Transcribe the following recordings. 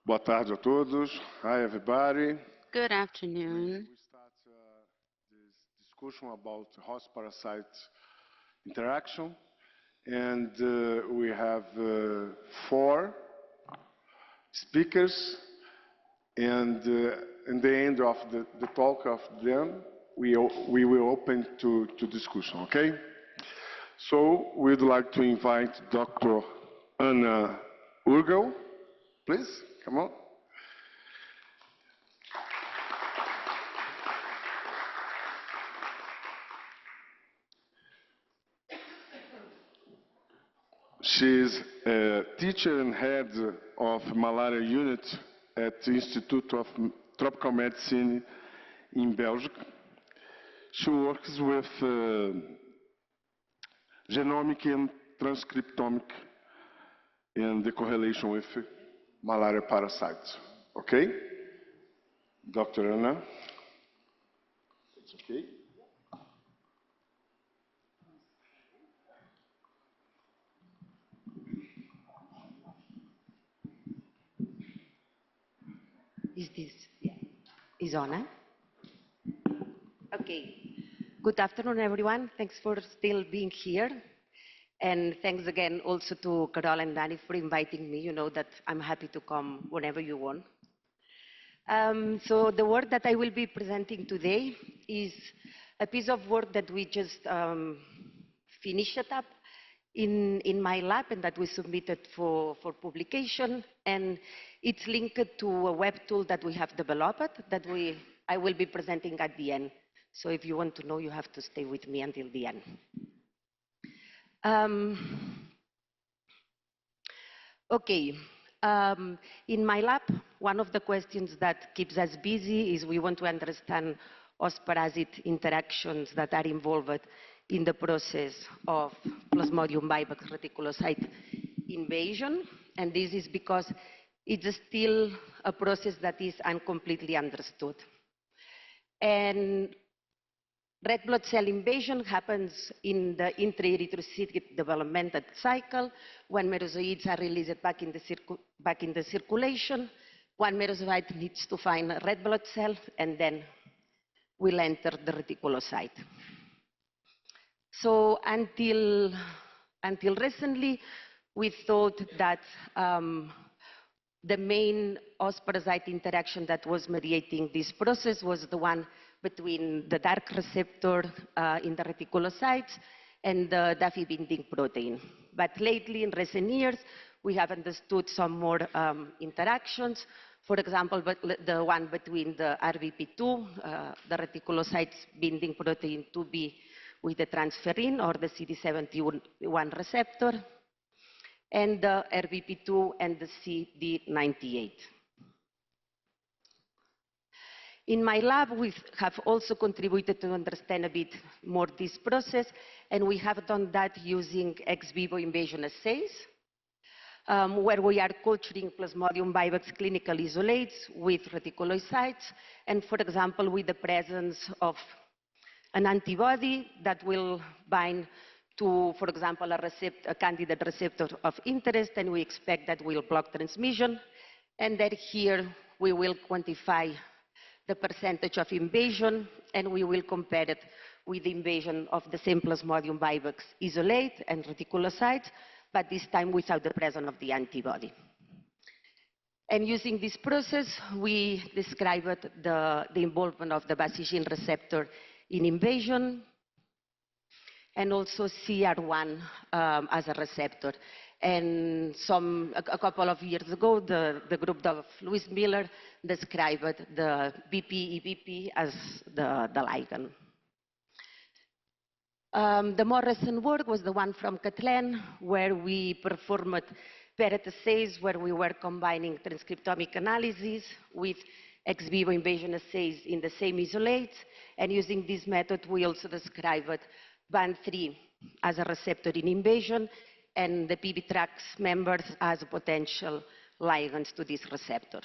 Boa tarde a todos. Hi, everybody. Good afternoon. We start this discussion about host parasite interaction, and we have four speakers. And in the end of the talk of them, we will open to discussion. Okay? So we'd like to invite Dr. Anna Urgel. Please, come on. She's a teacher and head of malaria unit at the Institute of Tropical Medicine in Belgium. She works with genomic and transcriptomic and the correlation with malaria parasites. Okay? Dr. Anna? It's okay? Is this, yeah, is on, eh? Okay. Good afternoon, everyone. Thanks for still being here. And thanks again also to Carol and Danny for inviting me. You know that I'm happy to come whenever you want. So the work that I will be presenting today is a piece of work that we just finished up in my lab and that we submitted for publication. And it's linked to a web tool that we have developed that I will be presenting at the end. So if you want to know, you have to stay with me until the end. Okay. In my lab, one of the questions that keeps us busy is we want to understand host-parasite interactions that are involved in the process of Plasmodium vivax reticulocyte invasion. And this is because it's still a process that is incompletely understood. And red blood cell invasion happens in the intraerythrocytic developmental cycle when merozoites are released back in the circulation. One merozoite needs to find a red blood cell and then will enter the reticulocyte. So until recently, we thought that the main host-parasite interaction that was mediating this process was the one between the dark receptor in the reticulocytes and the Duffy binding protein. But lately, in recent years, we have understood some more interactions. For example, the one between the RBP2, the reticulocytes binding protein 2B with the transferrin or the CD71 receptor, and the RBP2 and the CD98. In my lab, we have also contributed to understand a bit more this process, and we have done that using ex vivo invasion assays, where we are culturing Plasmodium vivax clinical isolates with reticulocytes, and for example, with the presence of an antibody that will bind to, for example, a candidate receptor of interest, and we expect that will block transmission, and that here we will quantify the percentage of invasion, and we will compare it with the invasion of the same Plasmodium vivax isolate and reticulocytes, but this time without the presence of the antibody. And using this process, we described the involvement of the basicin receptor in invasion, and also CR1 as a receptor. And a couple of years ago, the group of Louis Miller described the BP-EBP as the ligand. The more recent work was the one from Kathleen, where we performed paired assays where we were combining transcriptomic analysis with ex vivo invasion assays in the same isolates. And using this method, we also described BAN3 as a receptor in invasion, and the PBTRAX members as potential ligands to this receptor.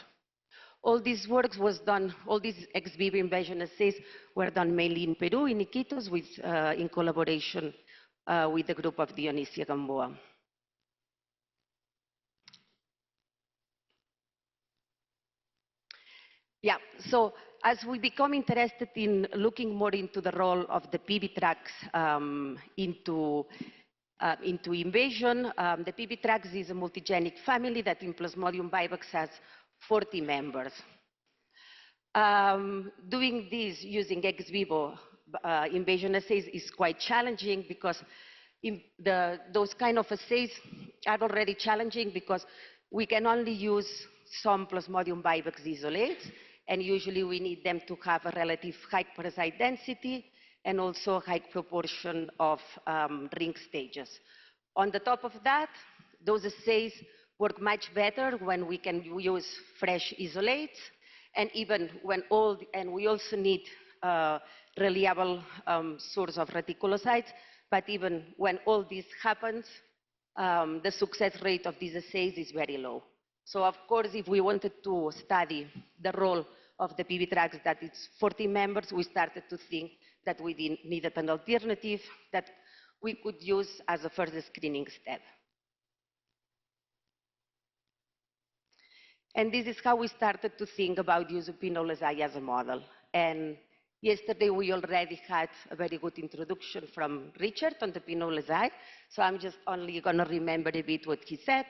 All this work was done, all these ex vivo invasion assays were done mainly in Peru, in Iquitos, in collaboration with the group of Dionisia Gamboa. Yeah, so as we become interested in looking more into the role of the PB tracks into invasion, the PB tracks is a multigenic family that in Plasmodium vivax has 40 members. Doing this using ex vivo invasion assays is quite challenging because those kind of assays are already challenging because we can only use some Plasmodium vivax isolates, and usually we need them to have a relative high parasite density and also high proportion of ring stages. On the top of that, those assays work much better when we can use fresh isolates, and even when old, and we also need reliable source of reticulocytes, but even when all this happens, the success rate of these assays is very low. So of course, if we wanted to study the role of the PB tracks that it's 40 members, we started to think that we needed an alternative that we could use as a first screening step. And this is how we started to think about use of Pinot-Lesai as a model. And yesterday we already had a very good introduction from Richard on the Pinot-Lesai, so I'm just only going to remember a bit what he said.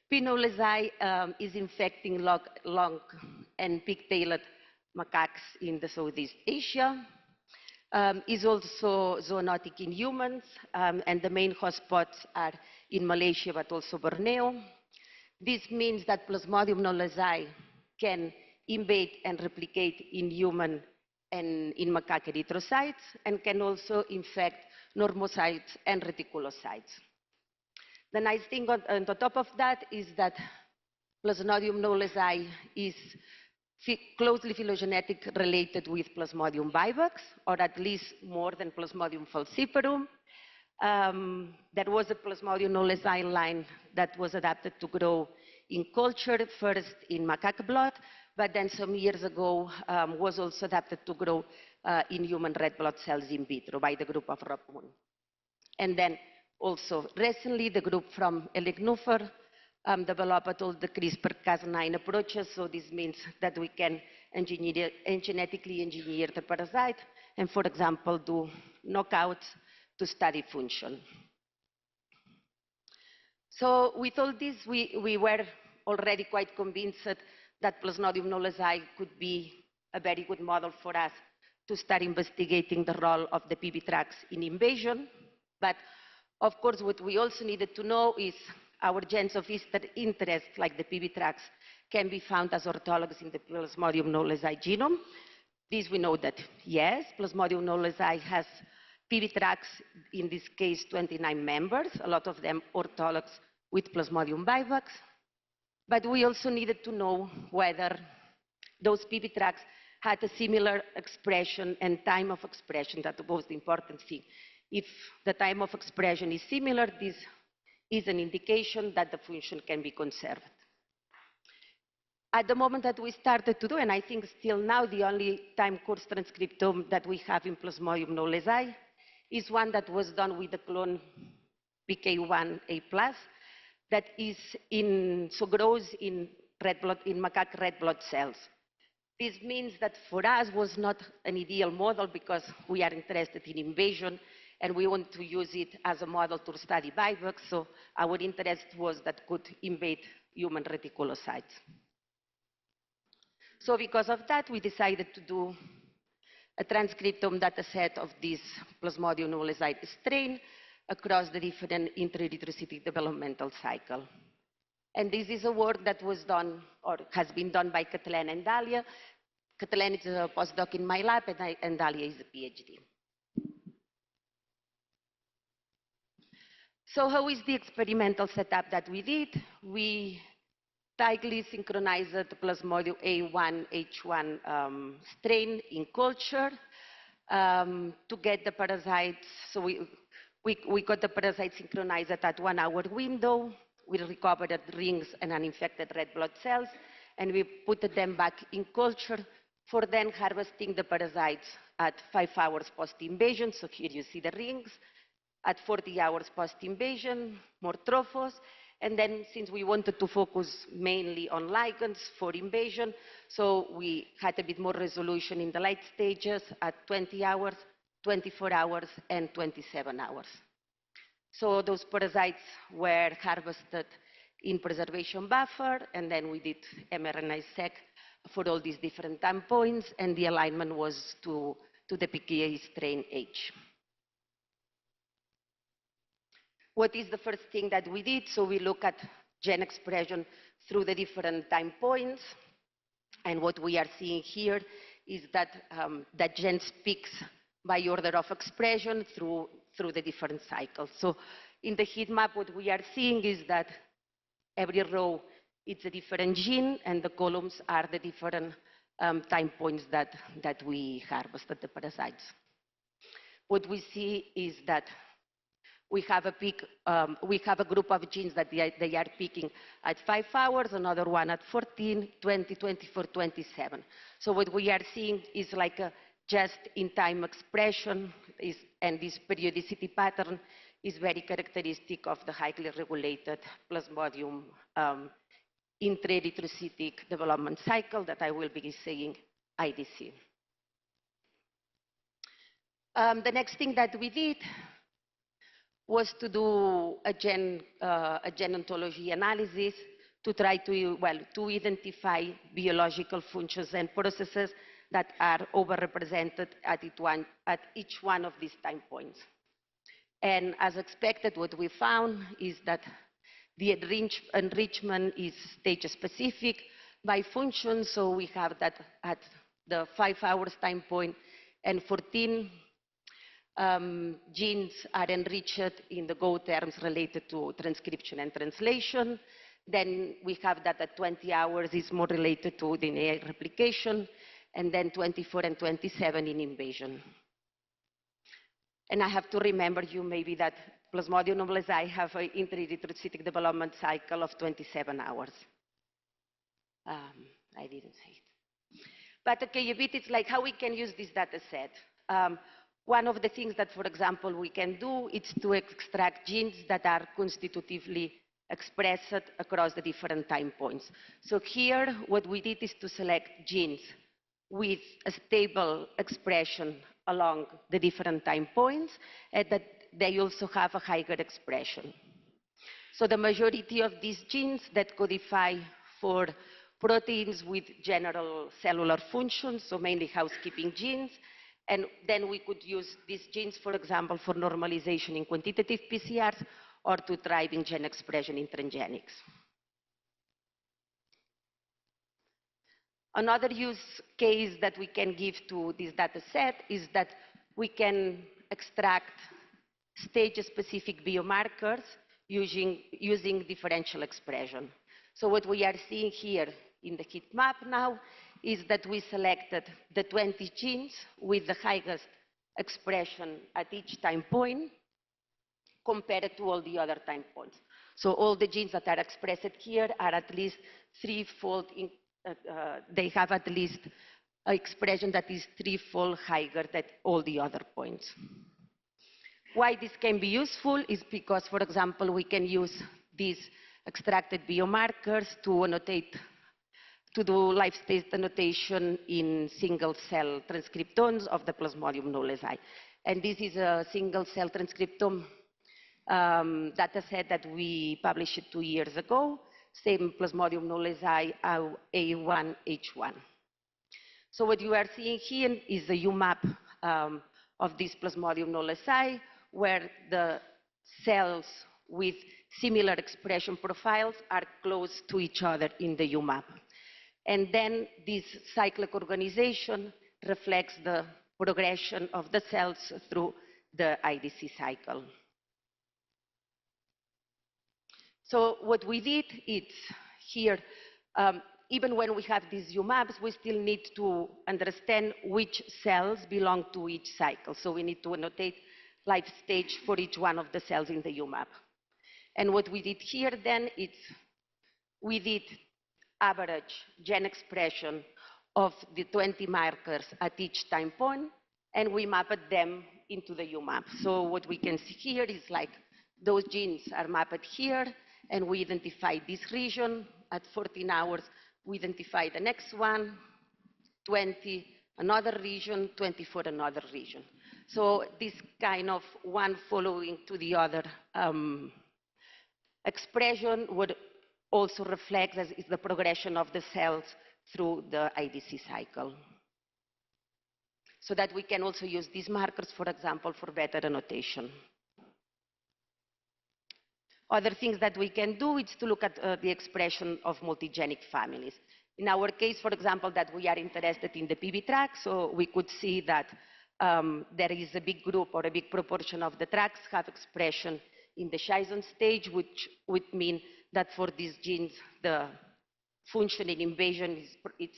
Pinot-Lesai is infecting long and pig-tailed macaques in the Southeast Asia. Is also zoonotic in humans, and the main hotspots are in Malaysia, but also Borneo. This means that Plasmodium knowlesi can invade and replicate in human and in macaque erythrocytes, and can also infect normocytes and reticulocytes. The nice thing on the top of that is that Plasmodium knowlesi is closely phylogenetic related with Plasmodium vivax, or at least more than Plasmodium falciparum. There was a Plasmodium knowlesi line that was adapted to grow in culture, first in macaque blood, but then some years ago was also adapted to grow in human red blood cells in vitro by the group of Rob Moon. And then also recently the group from Elignufer developed all the CRISPR-Cas9 approaches, so this means that we can genetically engineer the parasite and, for example, do knockouts to study function. So with all this, we were already quite convinced that Plasmodium knowlesi could be a very good model for us to start investigating the role of the PB tracks in invasion. But of course, what we also needed to know is our genes of interest, like the PB tracks, can be found as orthologs in the Plasmodium knowlesi genome. This we know that, yes, Plasmodium knowlesi has PB tracks, in this case 29 members, a lot of them orthologs with Plasmodium vivax. But we also needed to know whether those PB tracks had a similar expression and time of expression. That was the important thing. If the time of expression is similar, this is an indication that the function can be conserved. At the moment that we started to do, and I think still now the only time course transcriptome that we have in Plasmodium knowlesi is one that was done with the clone PK1A+, that is grows in macaque red blood cells. This means that for us was not an ideal model because we are interested in invasion and we want to use it as a model to study vivax, so our interest was that could invade human reticulocytes. So because of that, we decided to do a transcriptome data set of this Plasmodium knowlesi strain across the different intraerythrocytic developmental cycle. And this is a work that was done, or has been done by Kathleen and Dalia. Kathleen is a postdoc in my lab, and Dalia is a PhD. So how is the experimental setup that we did? We tightly synchronized the Plasmodium A1H1 strain in culture to get the parasites. So we got the parasites synchronized at 1 hour window. We recovered rings and uninfected red blood cells, and we put them back in culture for then harvesting the parasites at 5 hours post-invasion. So here you see the rings. At 40 hours post-invasion, more trophos, And then since we wanted to focus mainly on ligands for invasion, so we had a bit more resolution in the late stages at 20 hours, 24 hours, and 27 hours. So those parasites were harvested in preservation buffer, and then we did mRNA-seq for all these different time points, and the alignment was to the PKA strain H. What is the first thing that we did? So we look at gene expression through the different time points, and what we are seeing here is that that gene peaks by order of expression through the different cycles. So in the heat map, what we are seeing is that every row is a different gene, and the columns are the different time points that we harvested the parasites. What we see is that we have a peak, we have a group of genes that they are peaking at 5 hours, another one at 14, 20, 24, 27. So what we are seeing is like a just-in-time expression, and this periodicity pattern is very characteristic of the highly regulated Plasmodium intraerythrocytic development cycle that I will be saying IDC. The next thing that we did was to do a gene ontology analysis to try to, well, to identify biological functions and processes that are overrepresented at each one of these time points. And as expected, what we found is that the enrichment is stage-specific by function, so we have that at the 5 hours time point, and 14 genes are enriched in the Go terms related to transcription and translation. Then we have that at 20 hours is more related to DNA replication, and then 24 and 27 in invasion. And I have to remember you maybe that Plasmodium noblezai have an intraerythrocytic development cycle of 27 hours. I didn't say it. But okay, a bit it's like how we can use this data set. One of the things that, for example, we can do is to extract genes that are constitutively expressed across the different time points. So here, what we did is to select genes with a stable expression along the different time points, and that they also have a higher expression. So the majority of these genes that codify for proteins with general cellular functions, so mainly housekeeping genes, and then we could use these genes, for example, for normalization in quantitative PCRs or to drive in gene expression in transgenics. Another use case that we can give to this data set is that we can extract stage-specific biomarkers using differential expression. So what we are seeing here in the heat map now is that we selected the 20 genes with the highest expression at each time point compared to all the other time points. So all the genes that are expressed here are at least threefold, they have at least an expression that is threefold higher than all the other points. Why this can be useful is because, for example, we can use these extracted biomarkers to annotate, to do life stage annotation in single-cell transcriptomes of the Plasmodium knowlesi. And this is a single-cell transcriptome data set that we published 2 years ago, same Plasmodium knowlesi A1H1. So what you are seeing here is the UMAP of this Plasmodium knowlesi, where the cells with similar expression profiles are close to each other in the UMAP. And then this cyclic organization reflects the progression of the cells through the IDC cycle. So what we did is here, even when we have these UMAPs, we still need to understand which cells belong to each cycle. So we need to annotate life stage for each one of the cells in the UMAP. And what we did here then is we did average gene expression of the 20 markers at each time point, and we mapped them into the UMAP. So what we can see here is like those genes are mapped here, and we identify this region. At 14 hours, we identify the next one, 20, another region, 24, another region. So this kind of one following to the other expression would also reflect as is the progression of the cells through the IDC cycle. So that we can also use these markers, for example, for better annotation. Other things that we can do is to look at the expression of multigenic families. In our case, for example, that we are interested in the PB track, so we could see that there is a big group or a big proportion of the tracks have expression in the Schison stage, which would mean that for these genes, the functioning invasion is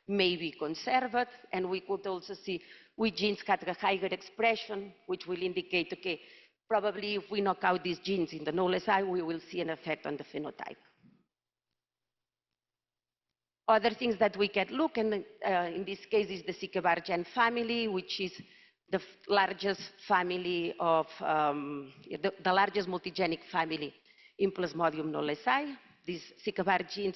maybe conserved, and we could also see which genes had a higher expression, which will indicate, okay, probably if we knock out these genes in the knowledge eye, we will see an effect on the phenotype. Other things that we can look, and in this case is the Sycamore gen family, which is the largest family of, the largest multigenic family in Plasmodium knowlesi. These Sycamore genes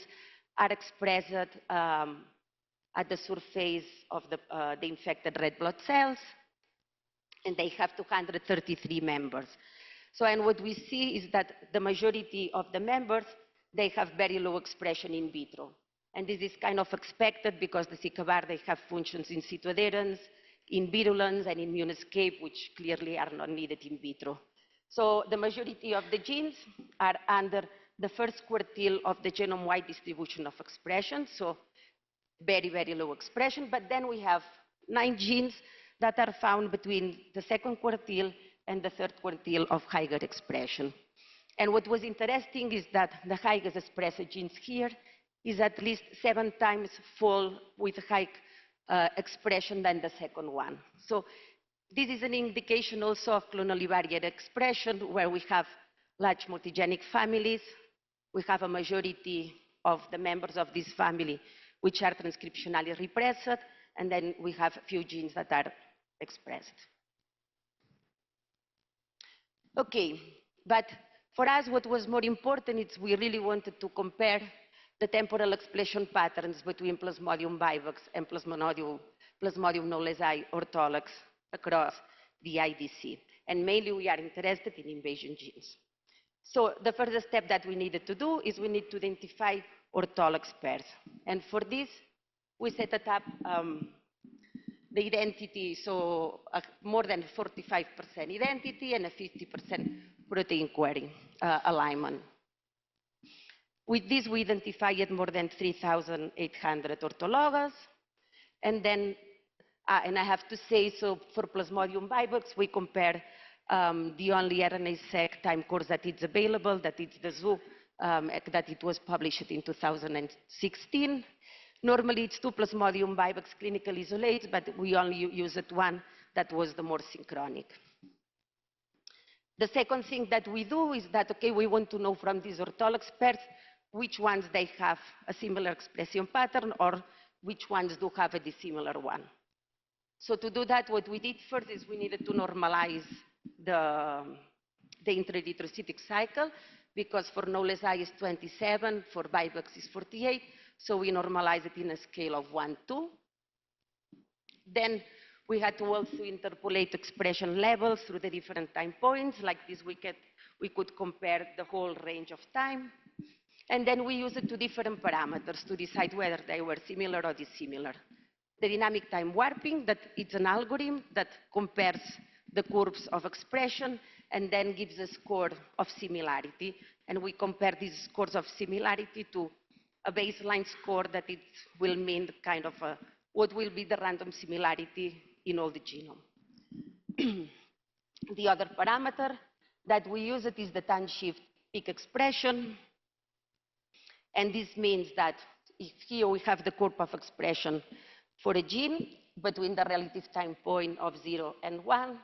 are expressed at the surface of the infected red blood cells, and they have 233 members. So, and what we see is that the majority of the members, they have very low expression in vitro. And this is kind of expected because the Sycamore, they have functions in situ adherence, in virulence, and immune escape, which clearly are not needed in vitro. So the majority of the genes are under the first quartile of the genome-wide distribution of expression, so very, very low expression. But then we have 9 genes that are found between the second quartile and the third quartile of higher expression. And what was interesting is that the highest expressed genes here is at least 7 times fall with high expression than the second one. So this is an indication also of clonally varied expression where we have large multigenic families. We have a majority of the members of this family which are transcriptionally repressed, and then we have a few genes that are expressed. Okay, but for us what was more important is we really wanted to compare the temporal expression patterns between Plasmodium vivax and Plasmodium knowlesi ortholex across the IDC. And mainly we are interested in invasion genes. So the first step that we needed to do is we need to identify ortholex pairs. And for this, we set up the identity, so more than 45% identity and a 50% protein query alignment. With this, we identified more than 3,800 orthologs. And then, and I have to say, so for Plasmodium vivax, we compare the only RNA-seq time course that is available, that is the zoo, that it was published in 2016. Normally, it's 2 Plasmodium vivax clinical isolates, but we only used one that was the more synchronic. The second thing that we do is that, okay, we want to know from these ortholex pairs which ones they have a similar expression pattern or which ones do have a dissimilar one. So to do that, what we did first is we needed to normalize the intra-erythrocytic cycle, because for knowlesi is 27, for vivax is 48, so we normalize it in a scale of 1, 2. Then we had to also interpolate expression levels through the different time points. Like this, we could compare the whole range of time. And then we used 2 different parameters to decide whether they were similar or dissimilar. The dynamic time warping, that it's an algorithm that compares the curves of expression and then gives a score of similarity. And we compare these scores of similarity to a baseline score that it will mean kind of what will be the random similarity in all the genome. The other parameter that we use is the time shift peak expression. And this means that if here we have the curve of expression for a gene between the relative time point of 0 and 1,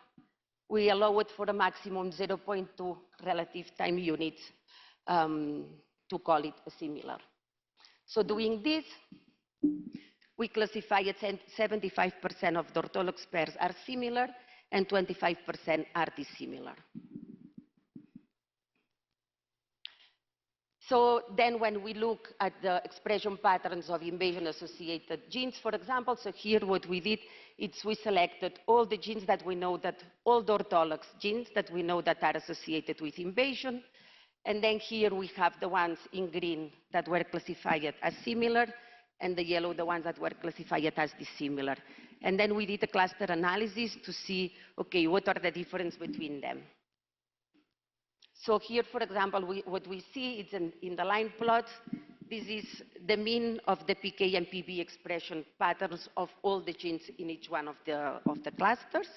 we allow it for a maximum 0.2 relative time units to call it similar. So doing this, we classify it 75% of the ortholex pairs are similar and 25% are dissimilar. So then when we look at the expression patterns of invasion-associated genes, for example, so here what we did is we selected all the genes that we know that, all the orthodox genes that we know that are associated with invasion. And then here we have the ones in green that were classified as similar, and the yellow, the ones that were classified as dissimilar. And then we did a cluster analysis to see, okay, what are the differences between them? So here, for example, what we see is in the line plot, this is the mean of the PK and PB expression patterns of all the genes in each one of the clusters.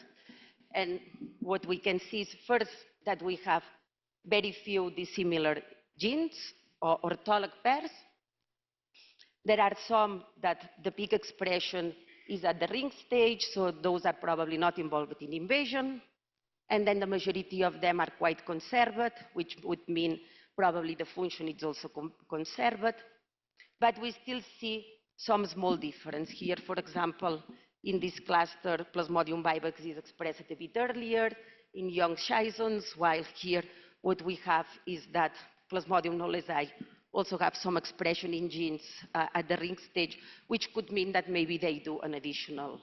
And what we can see is first that we have very few dissimilar genes or ortholog pairs. There are some that the peak expression is at the ring stage, so those are probably not involved in invasion. And then the majority of them are quite conserved, which would mean probably the function is also conserved. But we still see some small difference. Here, for example, in this cluster, Plasmodium vivax is expressed a bit earlier in young schizons, while here what we have is that Plasmodium knowlesi also have some expression in genes at the ring stage, which could mean that maybe they do an additional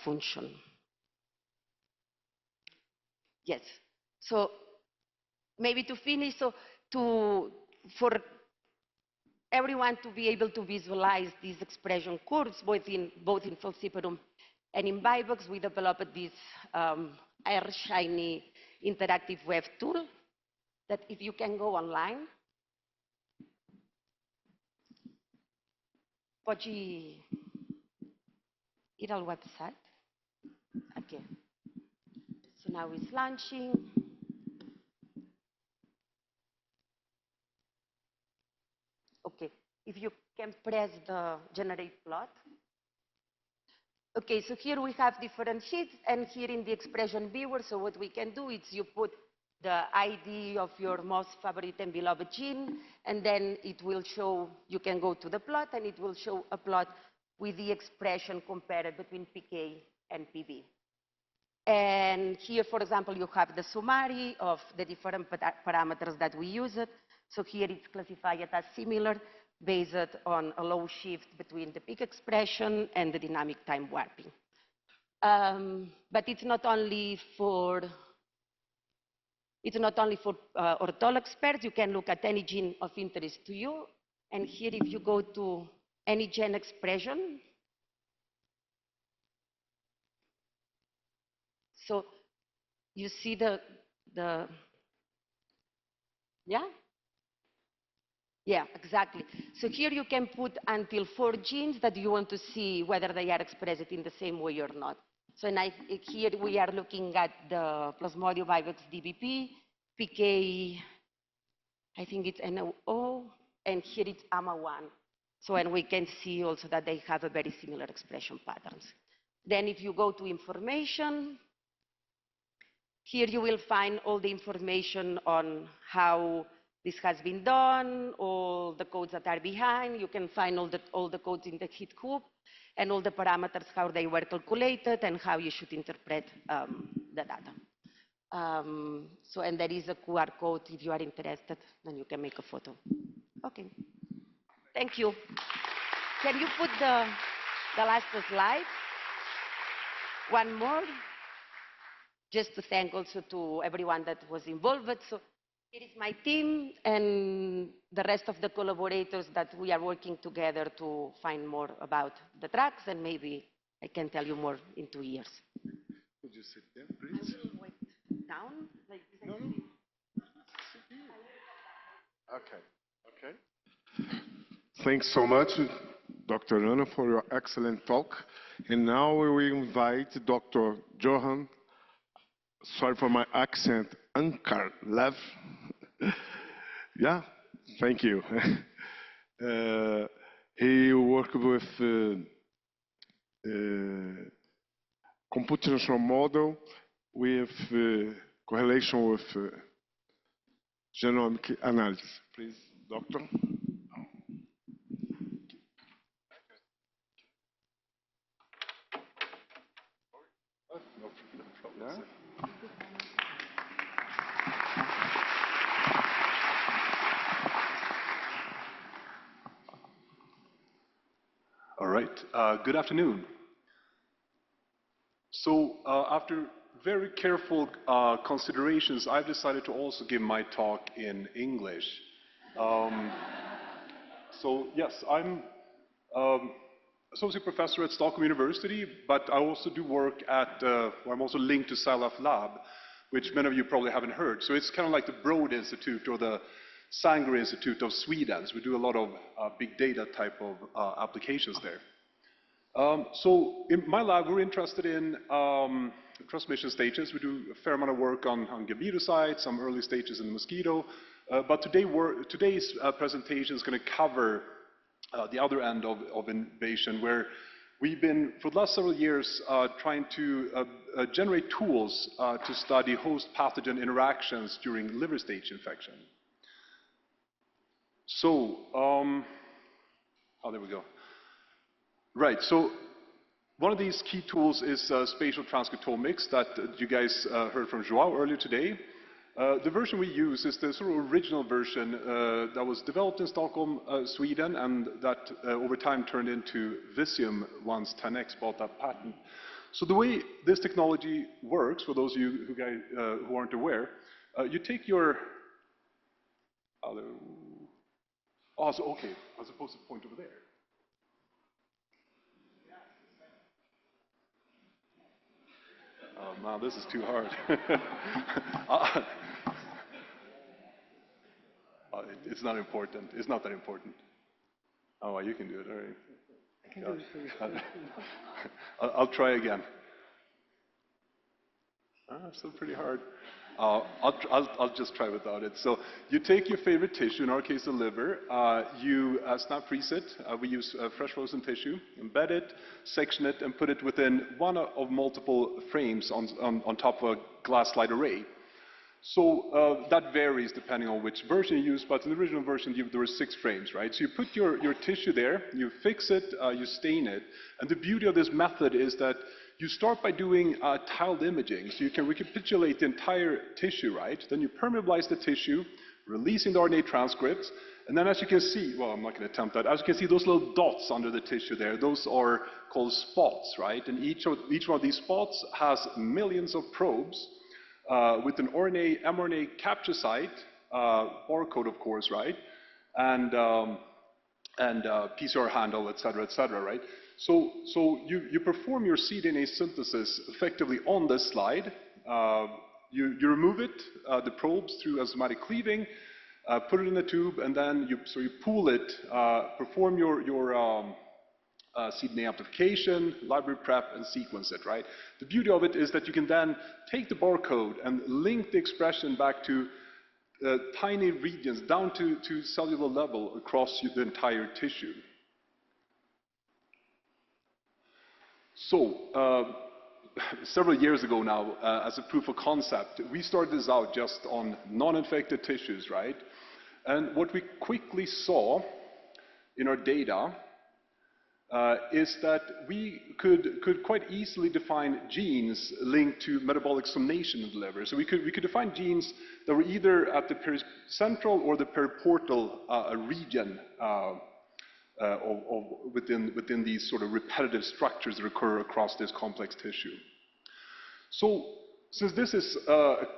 function. Yes. So maybe to finish, so for everyone to be able to visualize these expression curves, both in falciparum and in vivax, we developed this air-shiny interactive web tool that if you can go online, pode ir al website. Okay. So now it's launching. Okay, if you can press the generate plot. Okay, so here we have different sheets, and here in the expression viewer, so what we can do is you put the ID of your most favorite and beloved gene, and then it will show, you can go to the plot, and it will show a plot with the expression compared between PK and PB. And here, for example, you have the summary of the different parameters that we used. So here it's classified as similar based on a low shift between the peak expression and the dynamic time warping. But it's not only for ortholog pairs. You can look at any gene of interest to you. And here, if you go to any gene expression, so you see yeah? Yeah, exactly. So here you can put until 4 genes that you want to see whether they are expressed in the same way or not. So here we are looking at the Plasmodium vivax DBP, PK, I think it's NO, and here it's AMA1. So, and we can see also that they have a very similar expression patterns. Then if you go to information, here you will find all the information on how this has been done, all the codes that are behind. You can find all the codes in the hit hoop, and all the parameters, how they were calculated, and how you should interpret the data. And there is a QR code if you are interested, then you can make a photo. Okay. Thank you. Can you put the last slide? One more. Just to thank also to everyone that was involved. So here is my team and the rest of the collaborators that we are working together to find more about the drugs, and maybe I can tell you more in 2 years. Could you sit there, please? I will wait down. Like this. No, no. Okay, okay. Thanks so much, Dr. Anna, for your excellent talk. And now we will invite Dr. Johan, sorry for my accent, Ankarlev. Yeah, thank you. He worked with computational model with correlation with genomic analysis. Please, doctor. No problem. Yeah? All right. Good afternoon. So after very careful considerations, I've decided to also give my talk in English. Um, so yes, I'm associate professor at Stockholm University, but I also do work at, I'm also linked to Salaf Lab, which many of you probably haven't heard. So it's kind of like the Broad Institute or the Sanger Institute of Sweden. So we do a lot of big data type of applications there. So in my lab, we're interested in transmission stages. We do a fair amount of work on gametocytes, some early stages in the mosquito. But today's presentation is going to cover the other end of invasion, where we've been, for the last several years, trying to generate tools to study host pathogen interactions during liver stage infection. So, oh, there we go. Right, so one of these key tools is spatial transcriptomics that you guys heard from Joao earlier today. The version we use is the sort of original version that was developed in Stockholm, Sweden, and that over time turned into Visium once 10x bought that patent. So the way this technology works, for those of you who aren't aware, you take your... Oh, so okay, I was supposed to point over there. Oh, man, this is too hard. It's not important. It's not that important. Oh, well, you can do it, all right. I can do it for you. I'll try again. It's still pretty hard. I'll just try without it. So you take your favorite tissue, in our case the liver, you snap freeze it. We use fresh frozen tissue, embed it, section it, and put it within one of multiple frames on top of a glass slide array. So that varies depending on which version you use, but in the original version there were 6 frames, right? So you put your tissue there, you fix it, you stain it, and the beauty of this method is that you start by doing tiled imaging, so you can recapitulate the entire tissue, right? Then you permeabilize the tissue, releasing the RNA transcripts, and then as you can see, well, I'm not going to attempt that, as you can see those little dots under the tissue there, those are called spots, right? And each one of these spots has millions of probes with an RNA, mRNA capture site, barcode of course, right? And PCR handle, et cetera, right? So you perform your cDNA synthesis effectively on this slide. You remove it, the probes through enzymatic cleaving, put it in a tube, and then you pool it, perform your cDNA amplification, library prep, and sequence it, right? The beauty of it is that you can then take the barcode and link the expression back to tiny regions, down to cellular level across the entire tissue. So, several years ago now, as a proof of concept, we started this out just on non-infected tissues, right? And what we quickly saw in our data is that we could quite easily define genes linked to metabolic somnation in the liver. So we could define genes that were either at the pericentral or the periportal region within these sort of repetitive structures that occur across this complex tissue. So since this is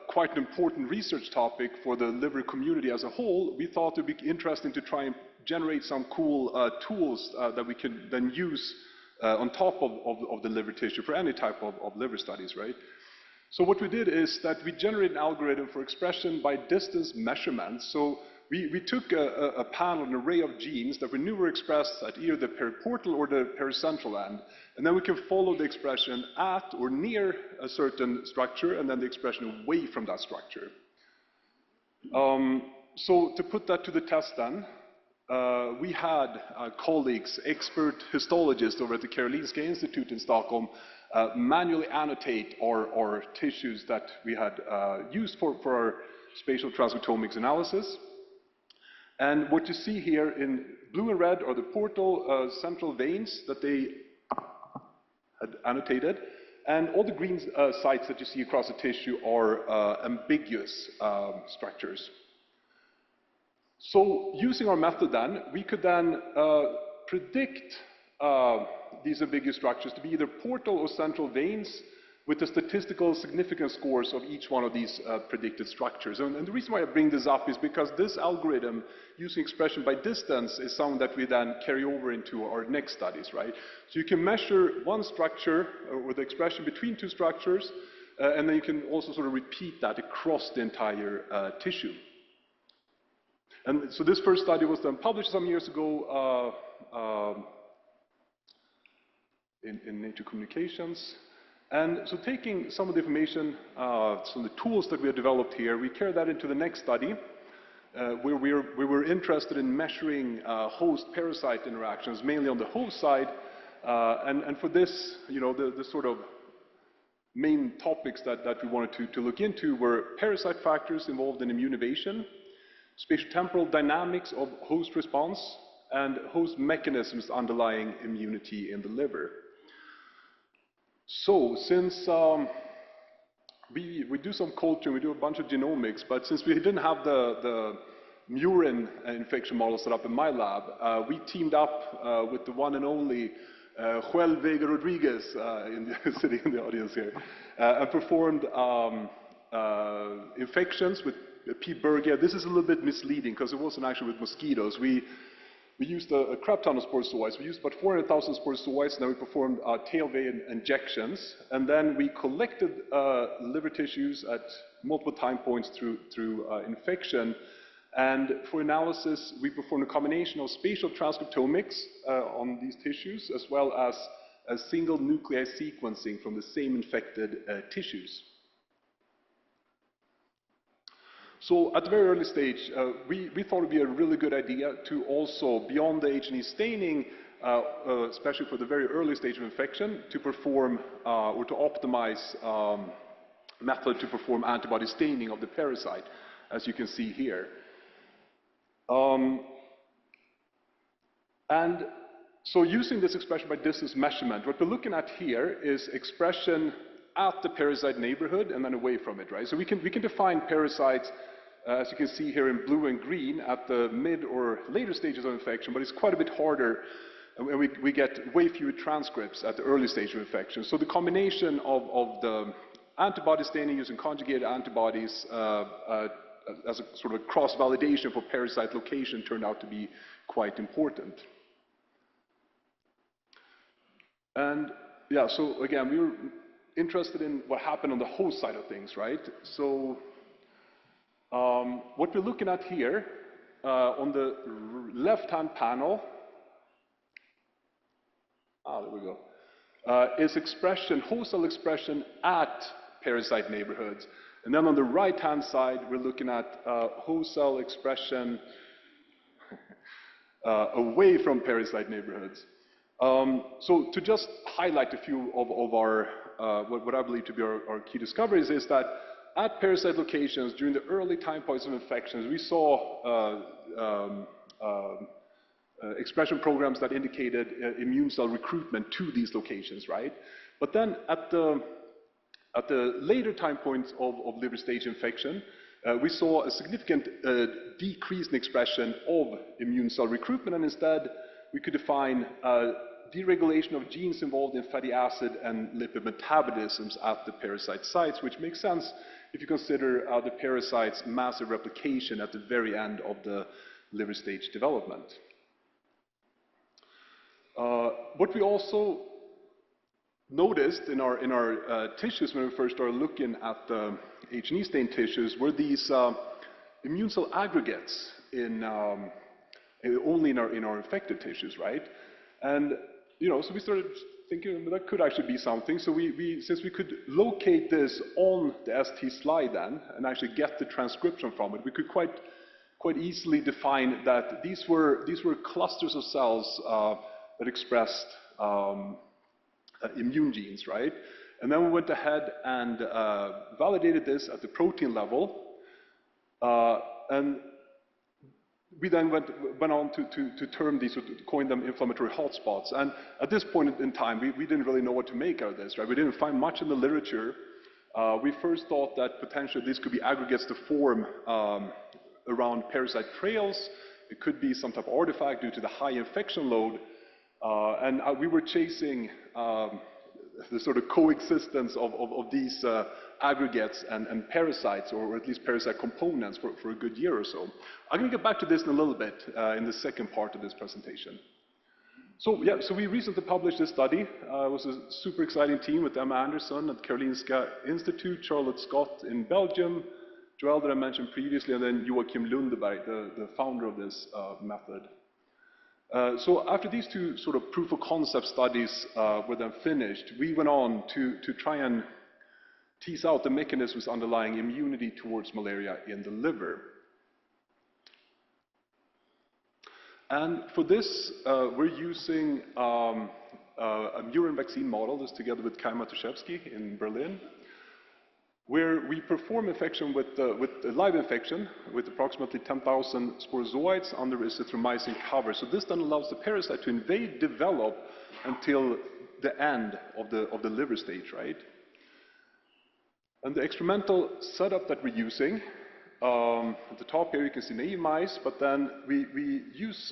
quite an important research topic for the liver community as a whole, we thought it would be interesting to try and generate some cool tools that we can then use on top of the liver tissue for any type of liver studies, right? So what we did is that we generated an algorithm for expression by distance measurements. So we took a panel, an array of genes that we knew were expressed at either the periportal or the pericentral end, and then we can follow the expression at or near a certain structure, and then the expression away from that structure. So to put that to the test then, we had colleagues, expert histologists over at the Karolinska Institute in Stockholm, manually annotate our tissues that we had used for our spatial transcriptomics analysis. And what you see here in blue and red are the portal central veins that they had annotated, and all the green sites that you see across the tissue are ambiguous structures. So using our method then, we could then predict these ambiguous structures to be either portal or central veins with the statistical significance scores of each one of these predicted structures. And the reason why I bring this up is because this algorithm, using expression by distance, is something that we then carry over into our next studies, right? So you can measure one structure, or the expression between two structures, and then you can also sort of repeat that across the entire tissue. And so this first study was then published some years ago in Nature Communications. And so taking some of the information, some of the tools that we have developed here, we carry that into the next study, where we were interested in measuring host-parasite interactions, mainly on the host side. And for this, you know, the sort of main topics that we wanted to look into were parasite factors involved in immune evasion, spatiotemporal dynamics of host response, and host mechanisms underlying immunity in the liver. So, since we do some culture, we do a bunch of genomics, but since we didn't have the murine infection model set up in my lab, we teamed up with the one and only Joel Vega Rodriguez, sitting in the audience here, and performed infections with P. Bergia. This is a little bit misleading because it wasn't actually with mosquitoes. We used a crap ton of sporozooids. We used about 400,000 sporozooids, and then we performed tail vein injections. And then we collected liver tissues at multiple time points through infection. And for analysis, we performed a combination of spatial transcriptomics on these tissues, as well as a single nuclei sequencing from the same infected tissues. So at the very early stage, we thought it would be a really good idea to also, beyond the H&E staining, especially for the very early stage of infection, to perform or to optimize method to perform antibody staining of the parasite, as you can see here. And so using this expression by distance measurement, what we're looking at here is expression at the parasite neighborhood and then away from it, right? So we can define parasites, as you can see here in blue and green, at the mid or later stages of infection, but it's quite a bit harder, and we get way fewer transcripts at the early stage of infection. So the combination of the antibody staining using conjugated antibodies as a sort of cross-validation for parasite location turned out to be quite important. And yeah, so again, we were interested in what happened on the host side of things, right? So what we're looking at here on the left-hand panel, there we go, is expression, host cell expression at parasite neighborhoods. And then on the right-hand side, we're looking at host cell expression away from parasite neighborhoods. So to just highlight a few of our, what I believe to be our key discoveries is that at parasite locations during the early time points of infections, we saw expression programs that indicated immune cell recruitment to these locations, right? But then at the later time points of liver stage infection, we saw a significant decrease in expression of immune cell recruitment, and instead we could define deregulation of genes involved in fatty acid and lipid metabolisms at the parasite sites, which makes sense if you consider the parasite's massive replication at the very end of the liver stage development. What we also noticed in our tissues when we first started looking at the H&E stained tissues were these immune cell aggregates only in our infected tissues, right? And you know, so we started thinking that could actually be something. So since we could locate this on the ST slide then and actually get the transcription from it, we could quite easily define that these were clusters of cells that expressed immune genes, right? And then we went ahead and validated this at the protein level, and we then went on to term these, or to coin them inflammatory hotspots. And at this point in time, we didn't really know what to make out of this, right? We didn't find much in the literature. We first thought that potentially these could be aggregates to form around parasite trails. It could be some type of artifact due to the high infection load. We were chasing the sort of coexistence of these aggregates and parasites, or at least parasite components, for a good year or so. I'm going to get back to this in a little bit in the second part of this presentation. So we recently published this study. It was a super exciting team with Emma Anderson at Karolinska Institute, Charlotte Scott in Belgium, Joel that I mentioned previously, and then Joachim Lundeberg, the founder of this method. So after these two sort of proof of concept studies were then finished, we went on to try and tease out the mechanisms underlying immunity towards malaria in the liver. And for this, we're using a murine vaccine model, this together with Kai Matuszewski in Berlin, where we perform infection with a live infection with approximately 10,000 sporozoites under azithromycin cover. So this then allows the parasite to invade, develop until the end of the liver stage, right? And the experimental setup that we're using, at the top here you can see naive mice, but then we use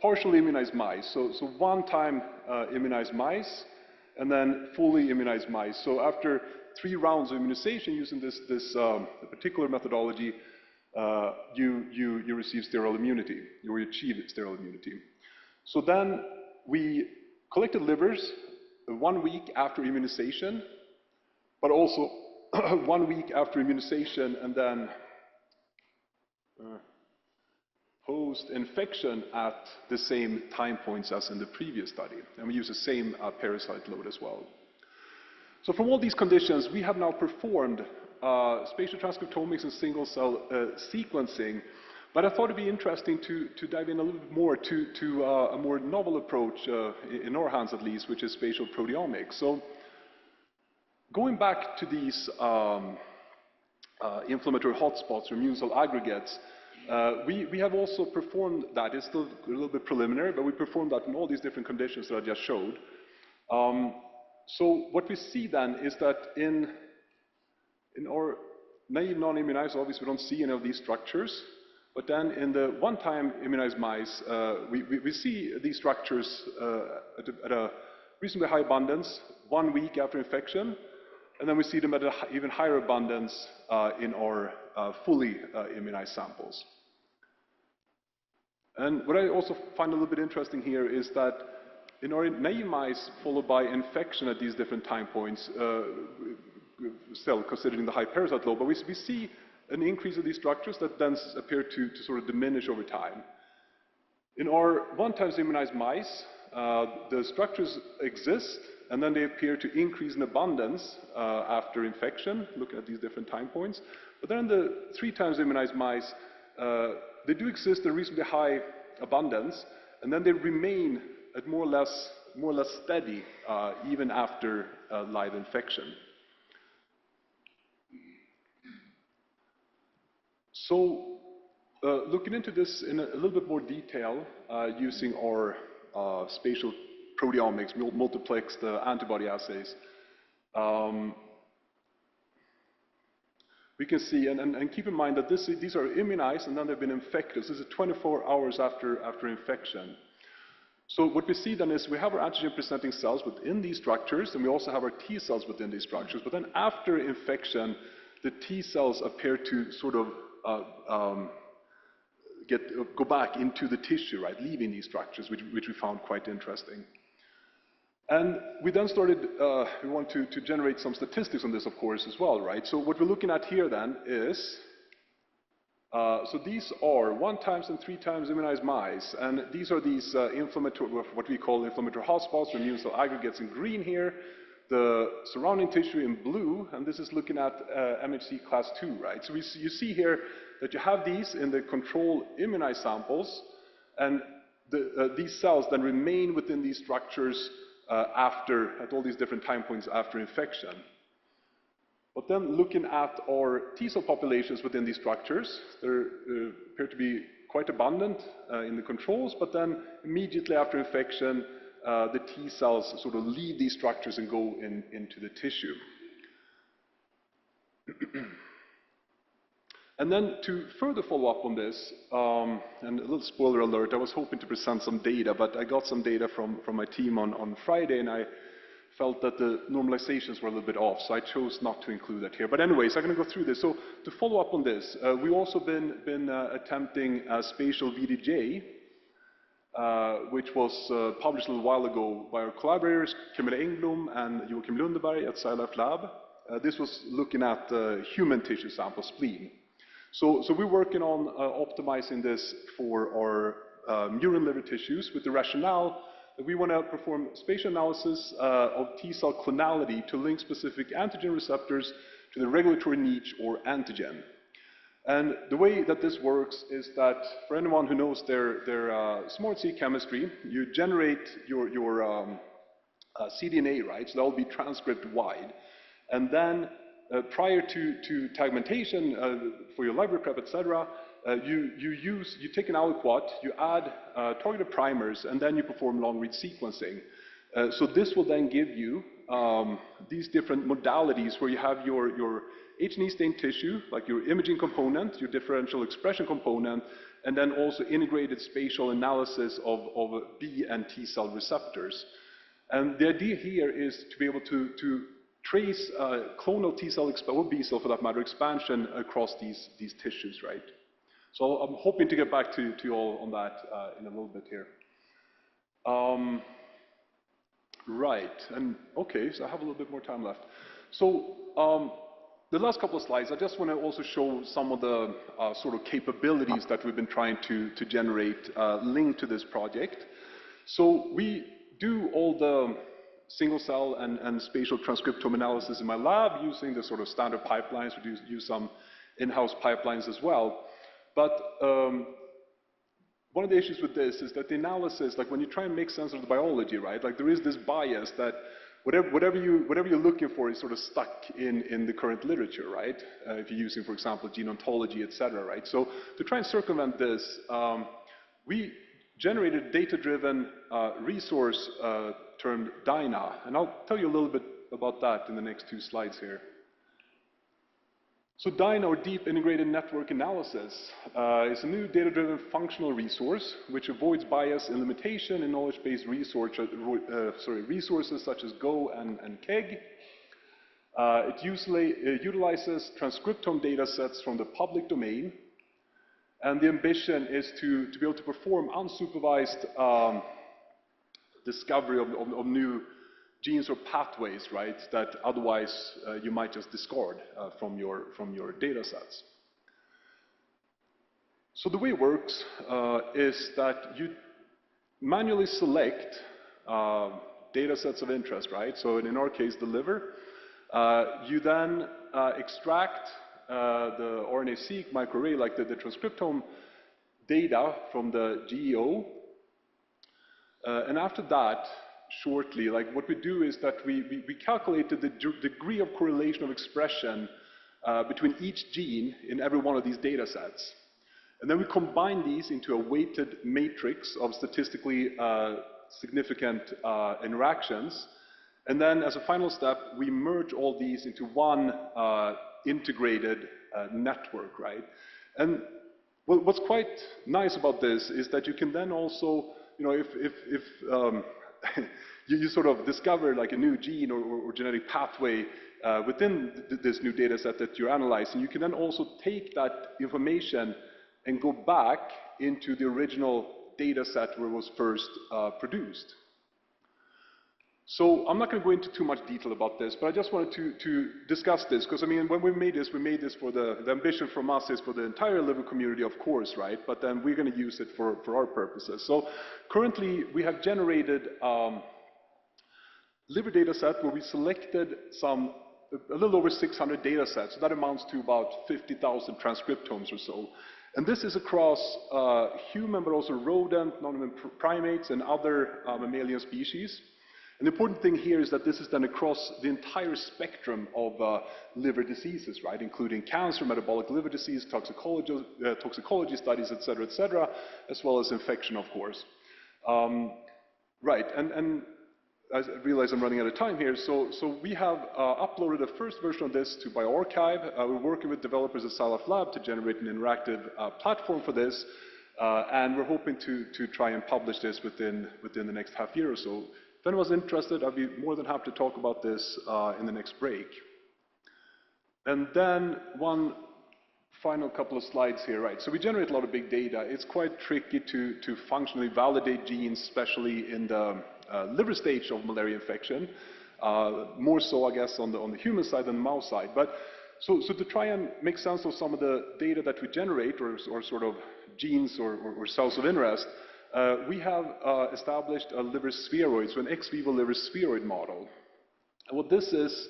partially immunized mice. So one-time immunized mice, and then fully immunized mice. So after 3 rounds of immunization using this particular methodology, you receive sterile immunity, or you achieve sterile immunity. So then we collected livers 1 week after immunization, but also 1 week after immunization, and then post-infection at the same time points as in the previous study. And we use the same parasite load as well. So from all these conditions, we have now performed spatial transcriptomics and single-cell sequencing, but I thought it'd be interesting to dive in a little bit more to a more novel approach, in our hands at least, which is spatial proteomics. So going back to these inflammatory hotspots or immune cell aggregates, we have also performed that. It's still a little bit preliminary, but we performed that in all these different conditions that I just showed. So what we see then is that in our naive non-immunized, obviously we don't see any of these structures, but then in the one-time immunized mice, we see these structures at a reasonably high abundance 1 week after infection, and then we see them at an even higher abundance in our fully immunized samples. And what I also find a little bit interesting here is that in our naive mice, followed by infection at these different time points, still considering the high parasite load, but we see an increase of these structures that then appear to sort of diminish over time. In our one-time immunized mice, the structures exist, and then they appear to increase in abundance after infection, looking at these different time points. But then in the 3 times immunized mice, they do exist in reasonably high abundance, and then they remain at more or less steady even after live infection. So looking into this in a little bit more detail, using our spatial proteomics, multiplexed antibody assays, we can see, and keep in mind that these are immunized and then they've been infected. So this is 24 hours after infection. So what we see then is we have our antigen-presenting cells within these structures, and we also have our T cells within these structures. But then after infection, the T cells appear to sort of go back into the tissue, right, leaving these structures, which we found quite interesting. And we then started, we want to generate some statistics on this, of course, as well, right? So what we're looking at here then is, so these are 1 times and 3 times immunized mice, and these are these inflammatory, what we call inflammatory hotspots or immune cell aggregates in green here, the surrounding tissue in blue, and this is looking at MHC class 2, right? So you see here that you have these in the control immunized samples, and these cells then remain within these structures at all these different time points after infection. But then looking at our T cell populations within these structures, they appear to be quite abundant in the controls, but then immediately after infection, the T cells sort of leave these structures and go into the tissue. And then to further follow up on this, and a little spoiler alert, I was hoping to present some data, but I got some data from my team on Friday, and I felt that the normalizations were a little bit off, so I chose not to include that here. But anyways, I'm going to go through this. So to follow up on this, we've also been attempting spatial VDJ, which was published a little while ago by our collaborators, Camilla Engblom and Joachim Lundeberg at SciLife Lab. This was looking at human tissue sample spleen. So we're working on optimizing this for our murine liver tissues with the rationale that we want to perform spatial analysis of T-cell clonality to link specific antigen receptors to the regulatory niche or antigen. And the way that this works is that for anyone who knows their smart C chemistry, you generate your cDNA, right? So that will be transcript wide. And then prior to tagmentation for your library prep, etc., you take an aliquot, you add targeted primers, and then you perform long-read sequencing. So this will then give you these different modalities where you have your H&E stained tissue, like your imaging component, your differential expression component, and then also integrated spatial analysis of B and T cell receptors. And the idea here is to be able to trace clonal T cell, or B cell for that matter, expansion across these tissues, right? So I'm hoping to get back to you all on that in a little bit here. Right, and okay, so I have a little bit more time left. So the last couple of slides, I just want to also show some of the sort of capabilities that we've been trying to generate linked to this project. So we do all the single cell and spatial transcriptome analysis in my lab using the sort of standard pipelines. We do use some in-house pipelines as well. But one of the issues with this is that the analysis, like when you try and make sense of the biology, right, like there is this bias that whatever you're looking for is sort of stuck in the current literature, right? If you're using, for example, gene ontology, et cetera, right? So to try and circumvent this, we generated data-driven resource termed DINA, and I'll tell you a little bit about that in the next 2 slides here. So DINA, or Deep Integrated Network Analysis, is a new data-driven functional resource which avoids bias and limitation in knowledge-based resources such as Go and KEGG. It utilizes transcriptome data sets from the public domain, and the ambition is to be able to perform unsupervised discovery of new genes or pathways, right, that otherwise you might just discard from your data sets. So the way it works is that you manually select data sets of interest, right? So in our case, the liver. You then extract the RNA-seq microarray, like the transcriptome data from the GEO. And after that, shortly, like what we do is that we calculated the degree of correlation of expression between each gene in every one of these data sets. And then we combine these into a weighted matrix of statistically significant interactions. And then as a final step, we merge all these into one integrated network, right? And what's quite nice about this is that you can then also, you know, if you sort of discover like a new gene or genetic pathway within this new data set that you're analyzing, you can then also take that information and go back into the original data set where it was first produced. So I'm not going to go into too much detail about this, but I just wanted to discuss this, because I mean, when we made this for the ambition from us is for the entire liver community, of course, right? But then we're going to use it for our purposes. So currently, we have generated liver data set where we selected a little over 600 data sets. So that amounts to about 50,000 transcriptomes or so. And this is across human, but also rodent, non-human primates, and other mammalian species. And the important thing here is that this is done across the entire spectrum of liver diseases, right, including cancer, metabolic liver disease, toxicology studies, et cetera, as well as infection, of course. Right, and I realize I'm running out of time here. So we have uploaded the first version of this to bioRxiv. We're working with developers at Salaf Lab to generate an interactive platform for this. And we're hoping to try and publish this within the next half year or so. If anyone's interested, I'd be more than happy to talk about this in the next break. And then one final couple of slides here, right? So we generate a lot of big data. It's quite tricky to functionally validate genes, especially in the liver stage of malaria infection. More so, I guess, on the human side than the mouse side. But so to try and make sense of some of the data that we generate, or sort of genes or cells of interest, we have established a liver spheroid, so an ex vivo liver spheroid model. And what this is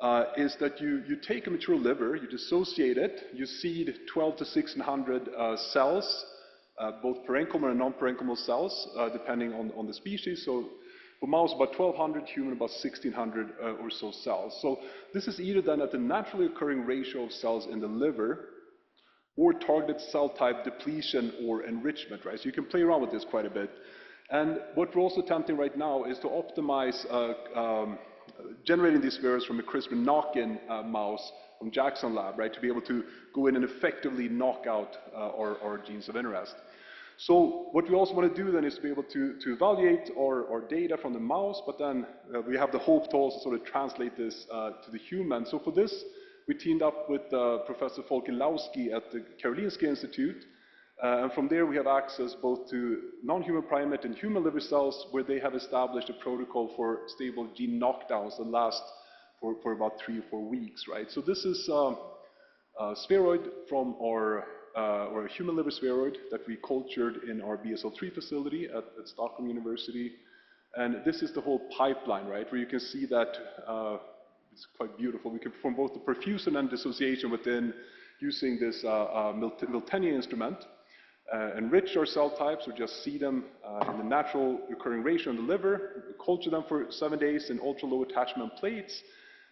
that you take a mature liver, you dissociate it, you seed 12 to 1600 cells, both parenchymal and non-parenchymal cells, depending on the species. So for mouse, about 1200, human, about 1600 or so cells. So this is either done at the naturally occurring ratio of cells in the liver, or targeted cell type depletion or enrichment, right? So you can play around with this quite a bit. And what we're also attempting right now is to optimize generating these spheroids from a CRISPR knock-in mouse from Jackson Lab, right, to be able to go in and effectively knock out our genes of interest. So what we also want to do then is to be able to evaluate our data from the mouse, but then we have the hope to also sort of translate this to the human. So for this, we teamed up with Professor Volker Lawski at the Karolinska Institute. And from there, we have access both to non-human primate and human liver cells, where they have established a protocol for stable gene knockdowns that last for about 3 or 4 weeks, right? So this is a spheroid from or a human liver spheroid that we cultured in our BSL-3 facility at Stockholm University. And this is the whole pipeline, right, where you can see that it's quite beautiful. We can perform both the perfusion and dissociation within using this Miltenyi instrument. Enrich our cell types, or just seed them in the natural occurring ratio in the liver, culture them for 7 days in ultra-low attachment plates,